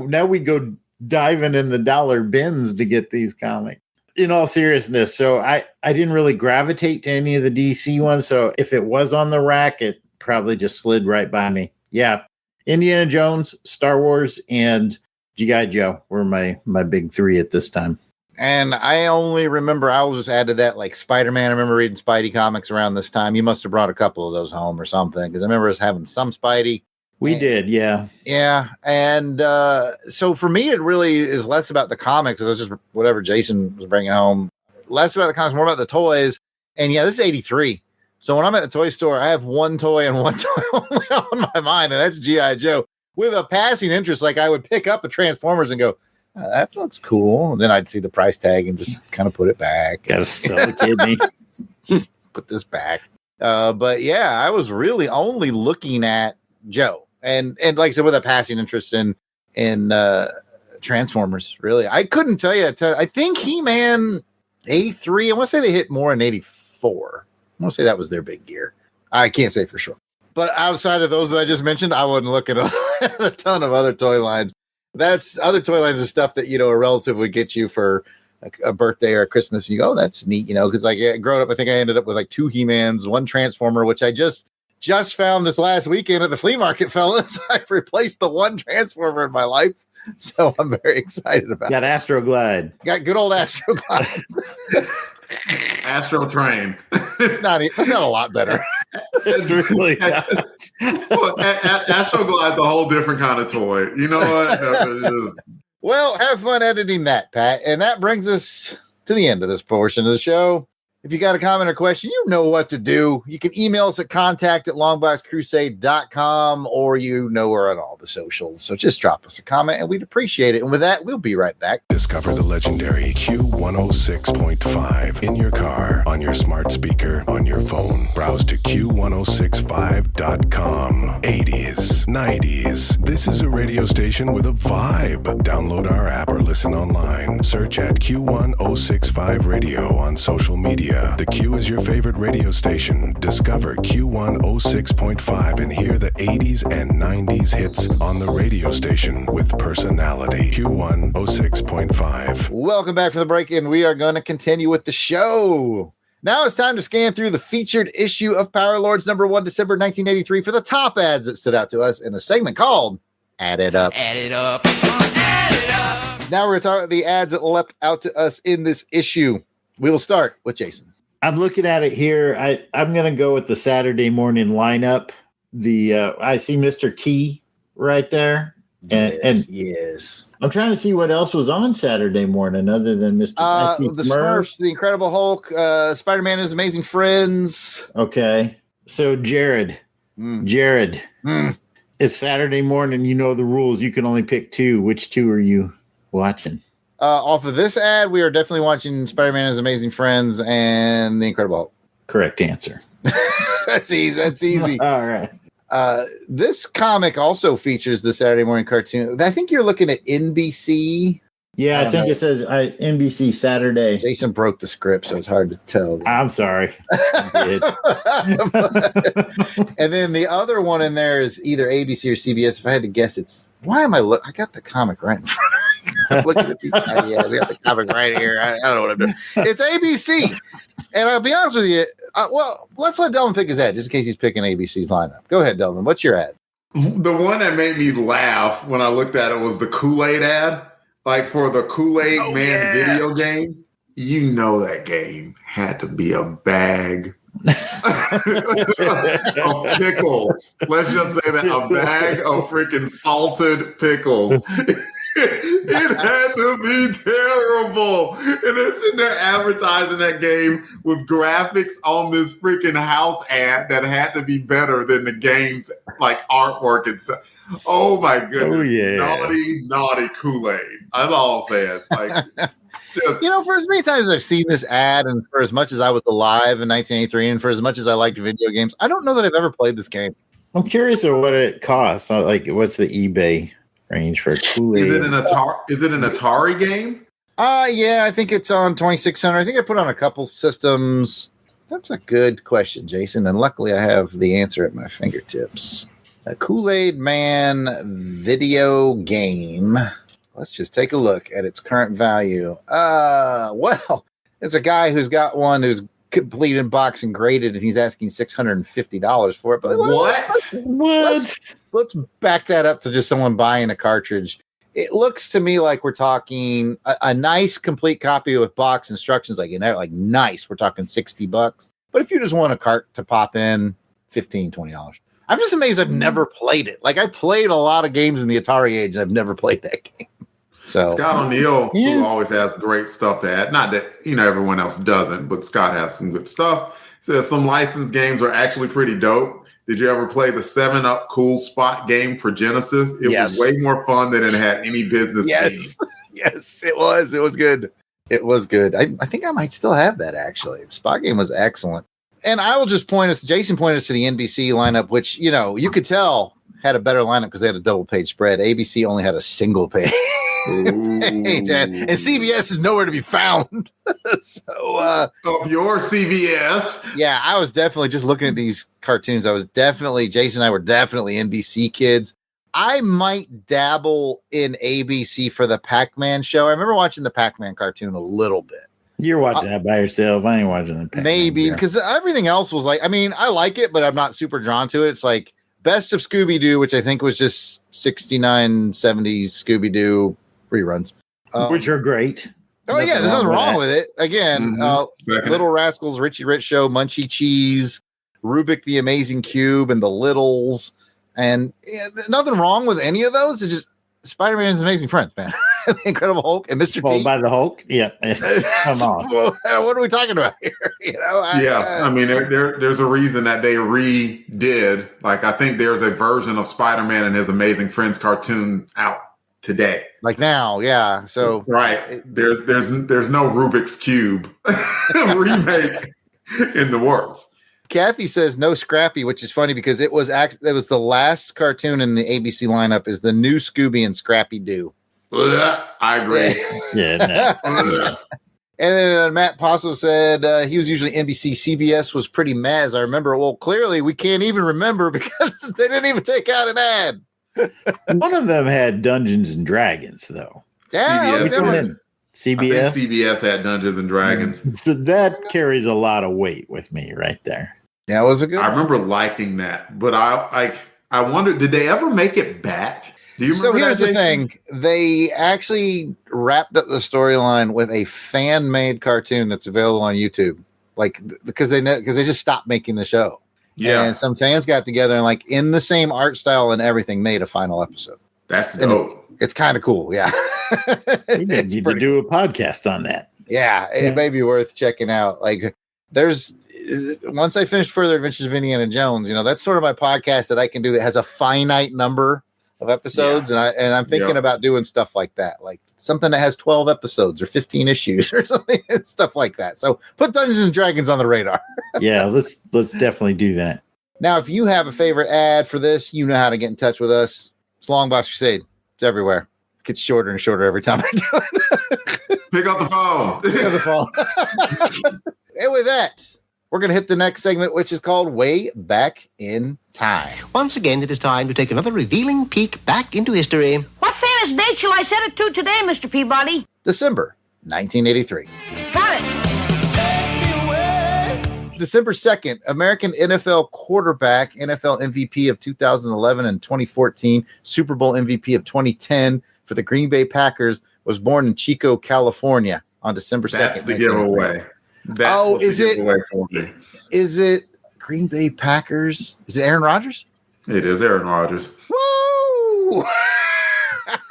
now we go diving in the dollar bins to get these comics. In all seriousness, so I didn't really gravitate to any of the DC ones. So if it was on the rack, it probably just slid right by me. Yeah. Indiana Jones, Star Wars, and G.I. Joe were my big three at this time. And I only remember, I'll just add to that, like Spider-Man. I remember reading Spidey comics around this time. You must have brought a couple of those home or something, because I remember us having some Spidey. We did, yeah. Yeah. And so for me, it really is less about the comics. It's just whatever Jason was bringing home. Less about the comics, more about the toys. And yeah, this is 83. So when I'm at the toy store, I have one toy and one toy only on my mind, and that's G.I. Joe. With a passing interest, like I would pick up the Transformers and go, that looks cool. And then I'd see the price tag and just kind of put it back. Gotta sell the kidney. Put this back. But yeah, I was really only looking at Joe. And like I said, with a passing interest in Transformers, really. I couldn't tell you. I think He-Man 83, I want to say they hit more in 84. I want to say that was their big year. I can't say for sure. But outside of those that I just mentioned, I wouldn't look at a ton of other toy lines. That's other toy lines is stuff that, a relative would get you for a birthday or a Christmas. And you go, oh, that's neat, because like growing up, I think I ended up with like 2 He-Mans, 1 Transformer, which I just found this last weekend at the flea market, fellas. I've replaced the 1 Transformer in my life. So I'm very excited about it. Got Astroglide. Got good old Astroglide. Astro Train. That's not a lot better. It's really not. Astroglide's a whole different kind of toy. You know what? Well, have fun editing that, Pat. And that brings us to the end of this portion of the show. If you got a comment or question, you know what to do. You can email us at contact@longboxcrusade.com, or we're on all the socials. So just drop us a comment and we'd appreciate it. And with that, we'll be right back. Discover the legendary Q106.5 in your car, on your smart speaker, on your phone. Browse to Q1065.com. 80s, 90s. This is a radio station with a vibe. Download our app or listen online. Search at Q1065 Radio on social media. The Q is your favorite radio station. Discover Q106.5 and hear the 80s and 90s hits on the radio station with personality. Q106.5. Welcome back from the break, and we are going to continue with the show. Now it's time to scan through the featured issue of Power Lords number 1, December 1983, for the top ads that stood out to us in a segment called Add It Up. Add it up. Add it up. Now we're going to talk about the ads that leapt out to us in this issue. We will start with Jason. I'm looking at it here. I'm going to go with the Saturday morning lineup. I see Mr. T right there. Yes. I'm trying to see what else was on Saturday morning other than Mr. The Smurfs, the Incredible Hulk, Spider-Man and His Amazing Friends. Okay. So Jarrod, it's Saturday morning. You know the rules. You can only pick 2. Which 2 are you watching? Off of this ad, we are definitely watching Spider-Man and His Amazing Friends and The Incredible Hulk. Correct answer. That's easy. All right. This comic also features the Saturday morning cartoon. I think you're looking at NBC. Yeah, I think it says NBC Saturday. Jason broke the script, so it's hard to tell. I'm sorry. I did. And then the other one in there is either ABC or CBS. If I had to guess, it's why am I I got the comic right in front of me. I'm looking at these ideas. I got the comic right here. I don't know what I'm doing. It's ABC. And I'll be honest with you. Well, let's let Delvin pick his ad just in case he's picking ABC's lineup. Go ahead, Delvin. What's your ad? The one that made me laugh when I looked at it was the Kool-Aid ad. Like for the Kool-Aid Man video game. You know that game had to be a bag of pickles. Let's just say that a bag of freaking salted pickles. It had to be terrible. And they're sitting there advertising that game with graphics on this freaking house ad that had to be better than the game's like artwork itself. Oh my goodness. Oh, yeah. Naughty Kool-Aid. That's all I'm saying. Like, for as many times as I've seen this ad, and for as much as I was alive in 1983, and for as much as I liked video games, I don't know that I've ever played this game. I'm curious of what it costs. Like, what's the eBay range for Kool-Aid? Is it an Atari game? Yeah, I think it's on 2600. I think I put on a couple systems. That's a good question, Jason. And luckily I have the answer at my fingertips. A Kool-Aid Man video game. Let's just take a look at its current value. Well, it's a guy who's got one who's complete in box and graded, and he's asking $650 for it. But let's back that up to just someone buying a cartridge. It looks to me like we're talking a nice complete copy with box instructions, like nice. We're talking $60. But if you just want a cart to pop in, $15, $20. I'm just amazed I've never played it. Like I played a lot of games in the Atari age, and I've never played that game. So Scott O'Neill, who always has great stuff to add. Not that everyone else doesn't, but Scott has some good stuff. Says some licensed games are actually pretty dope. Did you ever play the 7-Up Cool Spot game for Genesis? It was way more fun than it had any business. Yes, it was. It was good. It was good. I think I might still have that actually. The Spot game was excellent. And I will just Jason pointed us to the NBC lineup, which, you could tell had a better lineup because they had a double page spread. ABC only had a single page. And CBS is nowhere to be found. So, your CBS. Yeah, I was definitely just looking at these cartoons. Jason and I were definitely NBC kids. I might dabble in ABC for the Pac-Man show. I remember watching the Pac-Man cartoon a little bit. You're watching that by yourself. I ain't watching the Pac-Man. Maybe because everything else was like, I like it, but I'm not super drawn to it. It's like Best of Scooby-Doo, which I think was just 69, 70s Scooby-Doo reruns. Which are great. Oh, yeah, there's nothing wrong with it. Again, Little Rascals, Richie Rich Show, Munchie Cheese, Rubik the Amazing Cube, and the Littles. And nothing wrong with any of those. It's just Spider-Man's Amazing Friends, man. The Incredible Hulk and Mr. T. By the Hulk? Yeah. Come on. What are we talking about here? There's a reason that they redid. Like, I think there's a version of Spider-Man and His Amazing Friends cartoon out today. Like now, yeah. So right. There's no Rubik's Cube remake in the works. Kathy says no Scrappy, which is funny because it was the last cartoon in the ABC lineup is the new Scooby and Scrappy Doo. I agree. Yeah. No. And then Matt Passo said he was usually NBC. CBS was pretty mad, as I remember. Well, clearly we can't even remember because they didn't even take out an ad. One of them had Dungeons and Dragons, though. Yeah, CBS. I think CBS had Dungeons and Dragons. So that carries a lot of weight with me right there. Yeah, it was a good I remember liking that, but I wondered, did they ever make it back? Do you remember? So here's the thing. They actually wrapped up the storyline with a fan-made cartoon that's available on YouTube. Like, because they just stopped making the show. Yeah. And some fans got together and, like, in the same art style and everything, made a final episode. That's dope. It's kind of cool. Yeah. We need to do a podcast on that. Yeah. It may be worth checking out. Like, once I finish Further Adventures of Indiana Jones, that's sort of my podcast that I can do that has a finite number of episodes. Yeah. And I'm thinking about doing stuff like that, like something that has 12 episodes or 15 issues or something, stuff like that. So put Dungeons and Dragons on the radar. Yeah, let's definitely do that. Now, if you have a favorite ad for this, you know how to get in touch with us. It's LONGBOX Crusade. It's everywhere. gets shorter and shorter every time I do it. Pick up the phone. Pick up the phone. And with that, we're going to hit the next segment, which is called Way Back in Time. Once again, it is time to take another revealing peek back into history. What famous date shall I set it to today, Mr. Peabody? December 1983. Got it. December 2nd, American NFL quarterback, NFL MVP of 2011 and 2014, Super Bowl MVP of 2010 for the Green Bay Packers, was born in Chico, California on December 2nd. That's the giveaway. Is it Green Bay Packers? Is it Aaron Rodgers? It is Aaron Rodgers. Woo!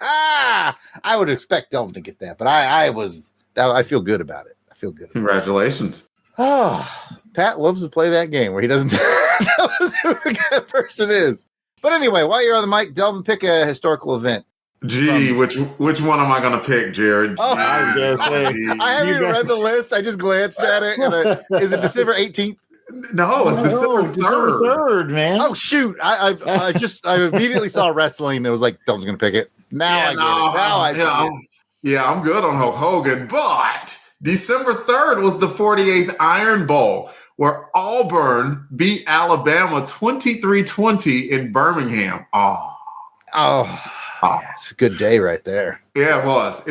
I would expect Delvin to get that, but I feel good about it. I feel good. Congratulations. Oh, Pat loves to play that game where he doesn't tell us who the person is. But anyway, while you're on the mic, Delvin, pick a historical event. Which one am I going to pick, Jarrod? Oh, I haven't even read the list. I just glanced at it. And is it December 18th? No, it's December 3rd. Man. Oh, shoot. I immediately saw wrestling. It was like, Delvin's going to pick it. Now I get it. Now I see it. I'm good on Hulk Hogan, but December 3rd was the 48th Iron Bowl, where Auburn beat Alabama 23-20 in Birmingham. It's a good day right there. Yeah, it was.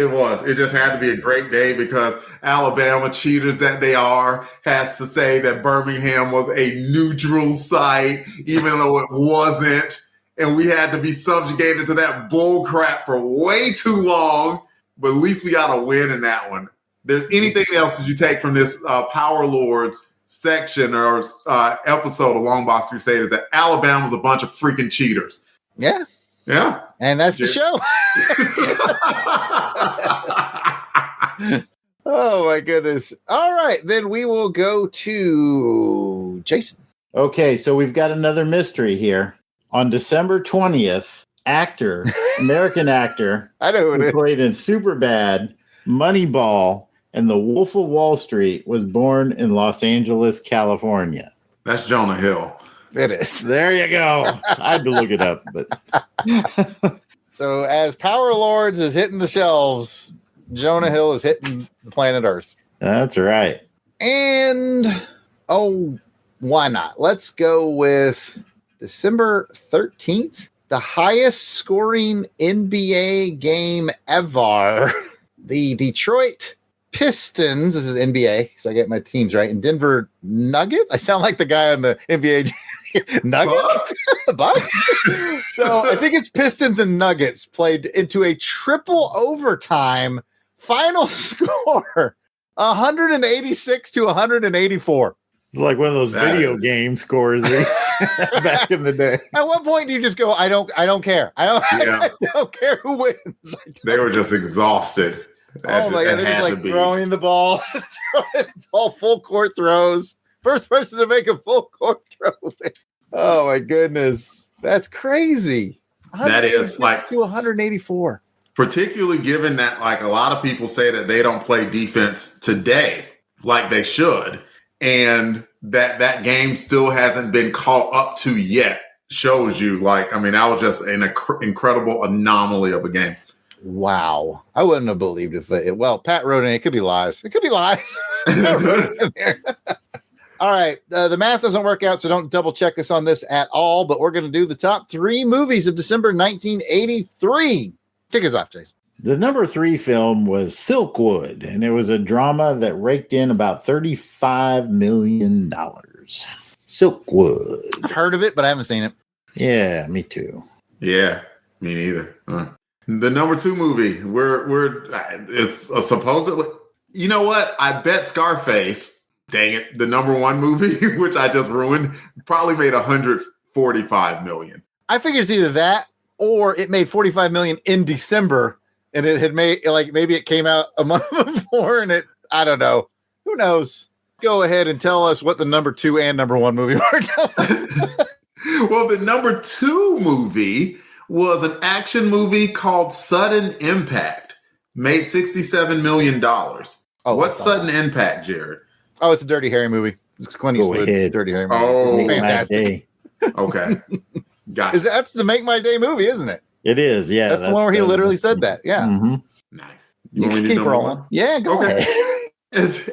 It just had to be a great day because Alabama, cheaters that they are, has to say that Birmingham was a neutral site, even though it wasn't. And we had to be subjugated to that bull crap for way too long. But at least we got a win in that one. There's anything else that you take from this Power Lords section or episode of Longbox Crusaders that Alabama's a bunch of freaking cheaters? Yeah. Yeah. And that's the show. Oh, my goodness. All right. Then we will go to Jason. Okay, so we've got another mystery here. On December 20th, American actor, I know who it who is. played in Superbad, Moneyball, and The Wolf of Wall Street, was born in Los Angeles, California. That's Jonah Hill. It is. There you go. I had to look it up, but So as Power Lords is hitting the shelves, Jonah Hill is hitting the planet Earth. that's right. And, why not? Let's go with December 13th, the highest scoring NBA game ever. The Detroit Pistons, this is NBA, so I get my teams right, and Denver Nuggets. I sound like the guy on the NBA Nuggets? Bucks? So I think it's Pistons and Nuggets played into a triple overtime final score, 186 to 184. It's like one of those video game scores back in the day. At what point do you just go, I don't care. I don't care who wins. They were just exhausted. Oh my God, they're just like throwing the ball, full court throws. First person to make a full court throw. Oh my goodness. That's crazy. That is like to 184. Particularly given that like a lot of people say that they don't play defense today like they should. And that game still hasn't been caught up to yet. Shows you that was just an incredible anomaly of a game. Wow. I wouldn't have believed Pat wrote in it could be lies. It could be lies. All right. The math doesn't work out, so don't double check us on this at all, but we're going to do the top 3 movies of December 1983. Kick us off, Jason. The number 3 film was Silkwood, and it was a drama that raked in about $35 million. Silkwood. I've heard of it, but I haven't seen it. Yeah, me too. Yeah, me neither. The number 2 movie, it's supposedly, you know what? I bet Scarface, dang it, the number 1 movie, which I just ruined, probably made $145 million. I figured it's either that or it made $45 million in December. And it had made, maybe it came out a month before and I don't know. Who knows? Go ahead and tell us what the number 2 and number 1 movie were. Well, the number 2 movie was an action movie called Sudden Impact. Made $67 million. Oh, what's Sudden Impact, Jarrod? Oh, it's a Dirty Harry movie. It's Clint Eastwood. Dirty Harry movie. Oh, fantastic. Okay. Gotcha. That's the Make My Day movie, isn't it? It is, yeah. That's the one where he literally said that. Yeah. Mm-hmm. Nice. You want me can to keep do number rolling. one? Yeah, go Okay. ahead.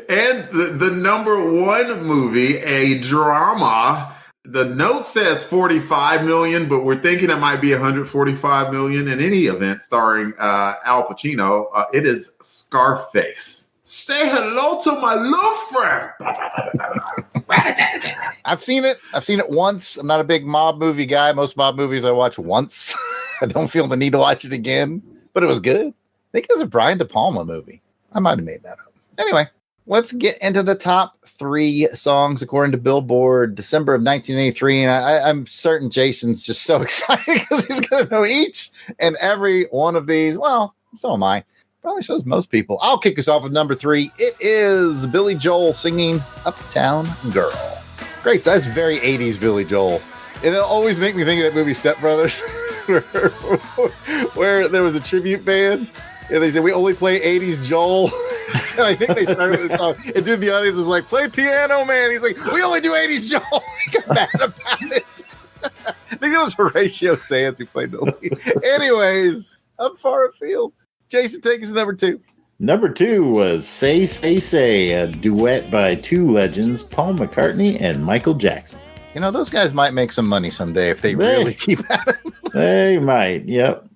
And the number one movie, a drama. The note says 45 million, but we're thinking it might be 145 million. In any event, starring Al Pacino, it is Scarface. Say hello to my love friend. I've seen it. I've seen it once. I'm not a big mob movie guy. Most mob movies I watch once. I don't feel the need to watch it again, but it was good. I think it was a Brian De Palma movie. I might have made that up. Anyway, let's get into the top 3 songs according to Billboard, December of 1983. And I'm certain Jason's just so excited because he's going to know each and every one of these. Well, so am I. Probably so is most people. I'll kick us off with number 3. It is Billy Joel singing Uptown Girl. Great. So that's very 80s Billy Joel. And it'll always make me think of that movie Step Brothers where there was a tribute band. And they said, we only play 80s Joel. And I think they started with the song. And dude, the audience was like, play Piano Man. He's like, we only do 80s Joel. He got mad about it. I think it was Horatio Sands who played the lead. Anyways, I'm far afield. Jason, take us to number 2. Number 2 was Say, Say, Say, a duet by 2 legends, Paul McCartney and Michael Jackson. You know, those guys might make some money someday if they really keep at it. They might, yep.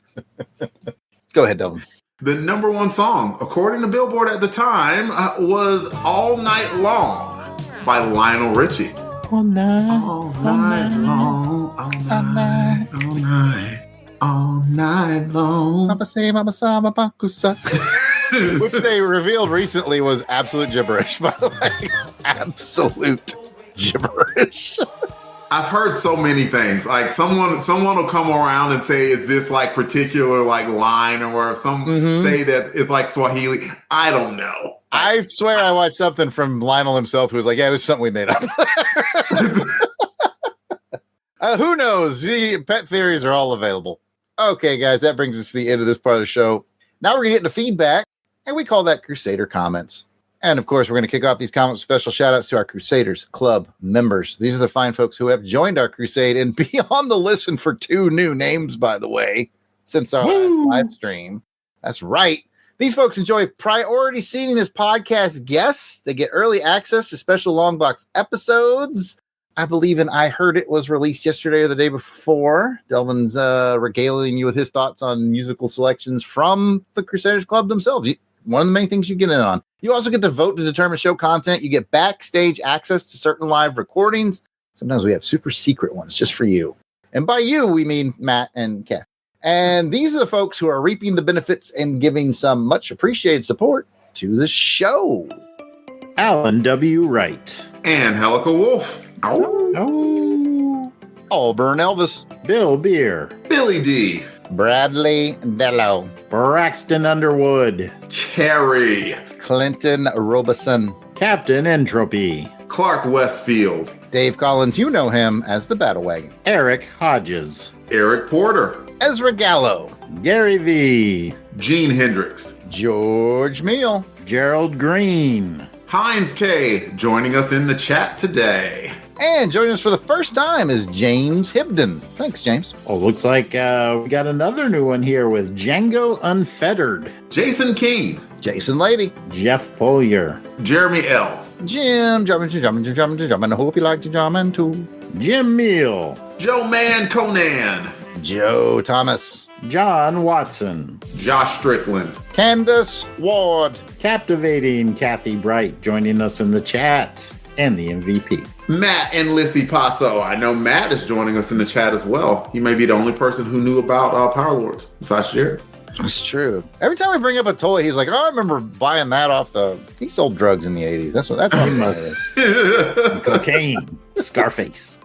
Go ahead, Delvin. The number 1 song, according to Billboard at the time, was All Night Long by Lionel Richie. All night, all night long, all night, all night, all night long. Which they revealed recently was absolute gibberish, by the way. Absolute gibberish. I've heard so many things. Like someone will come around and say, "Is this like particular like line?" Or some say that it's like Swahili. I don't know. I swear I watched something from Lionel himself who was like, "Yeah, it was something we made up." Who knows? Pet theories are all available. Okay, guys, that brings us to the end of this part of the show. Now we're gonna get into feedback, and we call that Crusader comments. And of course, we're going to kick off these comments with special shout outs to our Crusaders Club members. These are the fine folks who have joined our crusade and be on the listen for 2 new names, by the way, since our last live stream. That's right. These folks enjoy priority seating as podcast guests. They get early access to special Longbox episodes. I believe I Heard It was released yesterday or the day before. Delvin's regaling you with his thoughts on musical selections from the Crusaders Club themselves. One of the main things you get in on. You also get to vote to determine show content. You get backstage access to certain live recordings. Sometimes we have super secret ones just for you. And by you, we mean Matt and Kath. And these are the folks who are reaping the benefits and giving some much appreciated support to the show. Alan W. Wright. And Helica Wolf. Oh. Auburn Elvis. Bill Beer. Billy D. Bradley Dello. Braxton Underwood. Carrie. Clinton Robeson. Captain Entropy. Clark Westfield. Dave Collins, you know him as the Battle Wagon. Eric Hodges. Eric Porter. Ezra Gallo. Gary V. Gene Hendricks. George Meal. Gerald Green. Heinz K. joining us in the chat today. And joining us for the first time is James Hibden. Thanks, James. Oh, looks like we got another new one here with Django Unfettered. Jason Keene. Jason Lady. Jeff Polier. Jeremy L. Jim. I hope you like to jamming too. Jim Meal. Joe Man Conan. Joe Thomas. John Watson. Josh Strickland. Candace Ward. Captivating Kathy Bright joining us in the chat. And the MVP. Matt and Lissy Paso. I know Matt is joining us in the chat as well. He may be the only person who knew about Power Lords besides Jared. It's true. Every time we bring up a toy, he's like, "Oh, I remember buying that off the." He sold drugs in the 80s. That's what Cocaine. Scarface.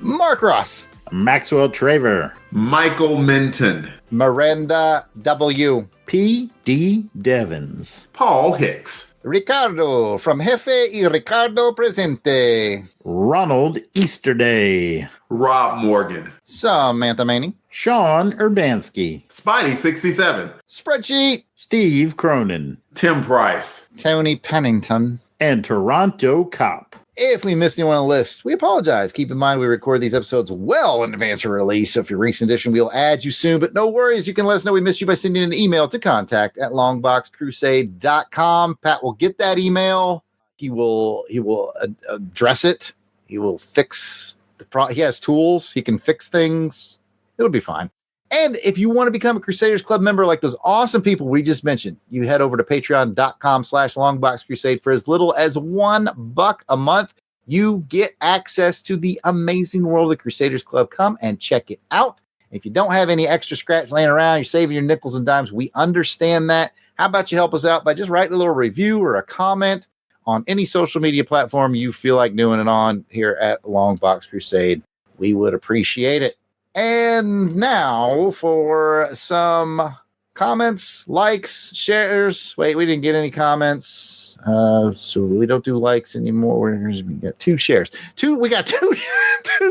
Mark Ross. Maxwell Traver. Michael Minton. Miranda W. P.D. Devins. Paul Hicks. Ricardo from Jefe y Ricardo Presente. Ronald Easterday. Rob Morgan. Samantha Maney. Sean Urbanski. Spidey 67. Spreadsheet. Steve Cronin. Tim Price. Tony Pennington. And Toronto Cop. If we missed anyone on the list, we apologize. Keep in mind, we record these episodes well in advance of release. So if you're a recent edition, we'll add you soon. But no worries. You can let us know we missed you by sending an email to contact@longboxcrusade.com. Pat will get that email. He will address it. He will fix the problem. He has tools. He can fix things. It'll be fine. And if you want to become a Crusaders Club member like those awesome people we just mentioned, you head over to patreon.com/longboxcrusade for as little as $1 a month. You get access to the amazing world of Crusaders Club. Come and check it out. If you don't have any extra scratch laying around, you're saving your nickels and dimes. We understand that. How about you help us out by just writing a little review or a comment on any social media platform you feel like doing it on here at Longbox Crusade. We would appreciate it. And now for some comments, likes, shares. Wait, we didn't get any comments. So we don't do likes anymore. We got 2 shares. We got two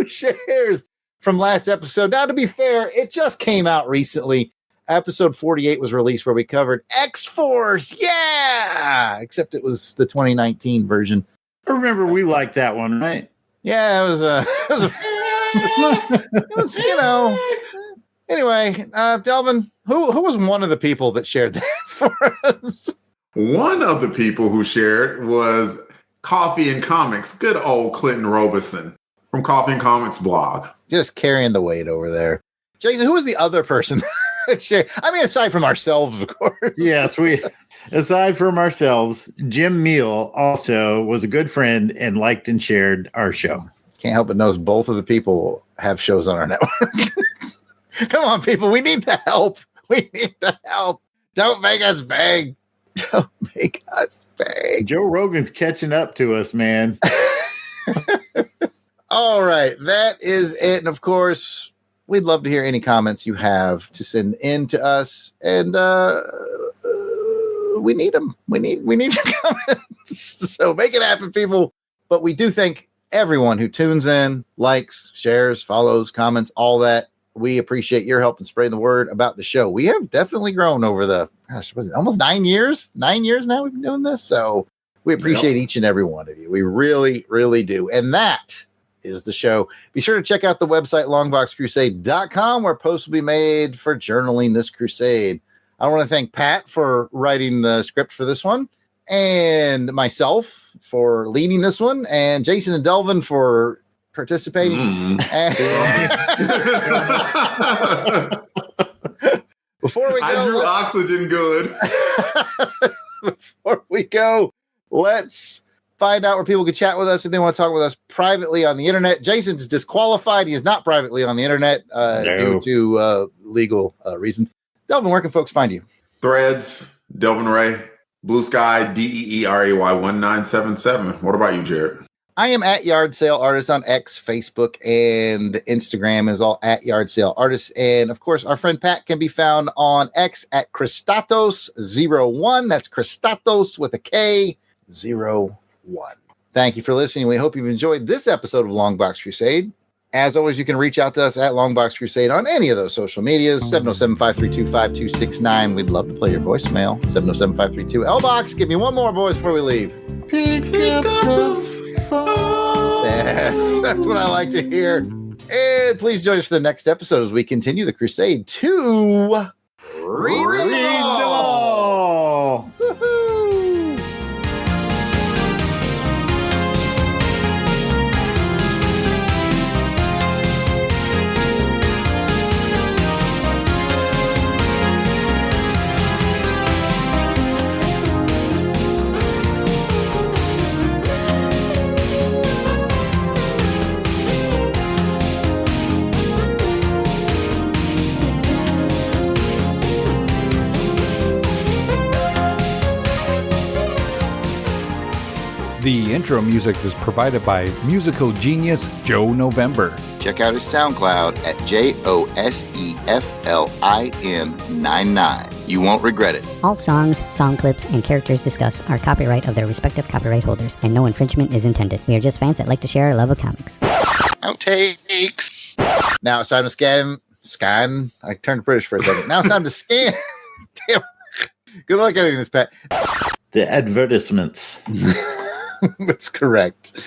shares from last episode. Now, to be fair, it just came out recently. Episode 48 was released where we covered X-Force. Yeah! Except it was the 2019 version. I remember we liked that one, right? Yeah, it was Anyway, Delvin, who was one of the people that shared that for us? One of the people who shared was Coffee and Comics. Good old Clinton Robeson from Coffee and Comics blog. Just carrying the weight over there. Jason, who was the other person that shared? I mean, aside from ourselves, of course. Yes, aside from ourselves, Jim Meal also was a good friend and liked and shared our show. Can't help but notice both of the people have shows on our network. Come on, people. We need the help. Don't make us beg. Joe Rogan's catching up to us, man. All right. That is it. And of course, we'd love to hear any comments you have to send in to us. And we need them. We need your comments. So make it happen, people. But we do thank everyone who tunes in, likes, shares, follows, comments, all that. We appreciate your help in spreading the word about the show. We have definitely grown over the, almost 9 years. 9 years now we've been doing this. So we appreciate each and every one of you. We really, really do. And that is the show. Be sure to check out the website, longboxcrusade.com, where posts will be made for journaling this crusade. I want to thank Pat for writing the script for this one, and myself for leading this one, and Jason and Delvin for participating. Before we go, I drew oxygen good. Before we go, let's find out where people can chat with us if they want to talk with us privately on the internet. Jason's disqualified. He is not privately on the internet due to legal reasons. Delvin, where can folks find you? Threads, Delvin Ray, Blue Sky, DEERAY 1977. What about you, Jarrod? I am at Yard Sale Artist on X, Facebook, and Instagram is all at Yard Sale Artist. And of course, our friend Pat can be found on X at Christatos01. That's Christatos with a K 01. Thank you for listening. We hope you've enjoyed this episode of Longbox Crusade. As always, you can reach out to us at Longbox Crusade on any of those social medias. 707-532-5269. We'd love to play your voicemail. 707-532-LBOX. Give me one more voice before we leave. Pick up the phone. Yes, that's what I like to hear. And please join us for the next episode as we continue the crusade to read them all. Woohoo! The intro music is provided by musical genius Joe November. Check out his SoundCloud at JOSEFLIN99. You won't regret it. All songs, song clips, and characters discussed are copyright of their respective copyright holders, and no infringement is intended. We are just fans that like to share our love of comics. Outtakes. Now it's time to scan. I turned British for a second. Now it's time to scan. Damn. Good luck editing this, Pat. The advertisements. That's correct.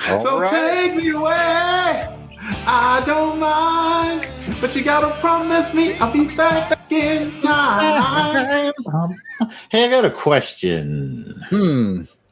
So take me away. I don't mind, but you gotta promise me I'll be back in time. Hey, I got a question.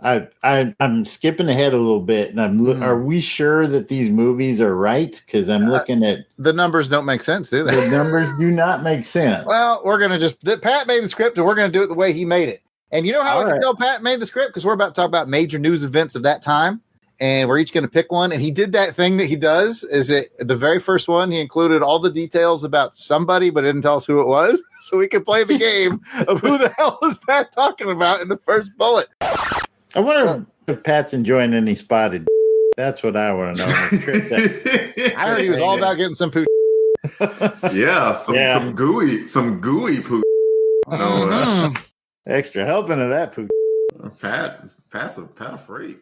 I'm skipping ahead a little bit, and are we sure that these movies are right? Because I'm looking at the numbers don't make sense, do they? The numbers do not make sense. Well, we're gonna Pat made the script, and we're gonna do it the way he made it. And you know how I can tell Pat made the script? Because we're about to talk about major news events of that time. And we're each going to pick one. And he did that thing that he does. Is it the very first one? He included all the details about somebody, but didn't tell us who it was. So we could play the game of who the hell is Pat talking about in the first bullet. I wonder if Pat's enjoying any spotted. That's what I want to know. I heard he was all about getting some poo. Yeah, some gooey poo. Extra helping of that poo. Pat's a freak.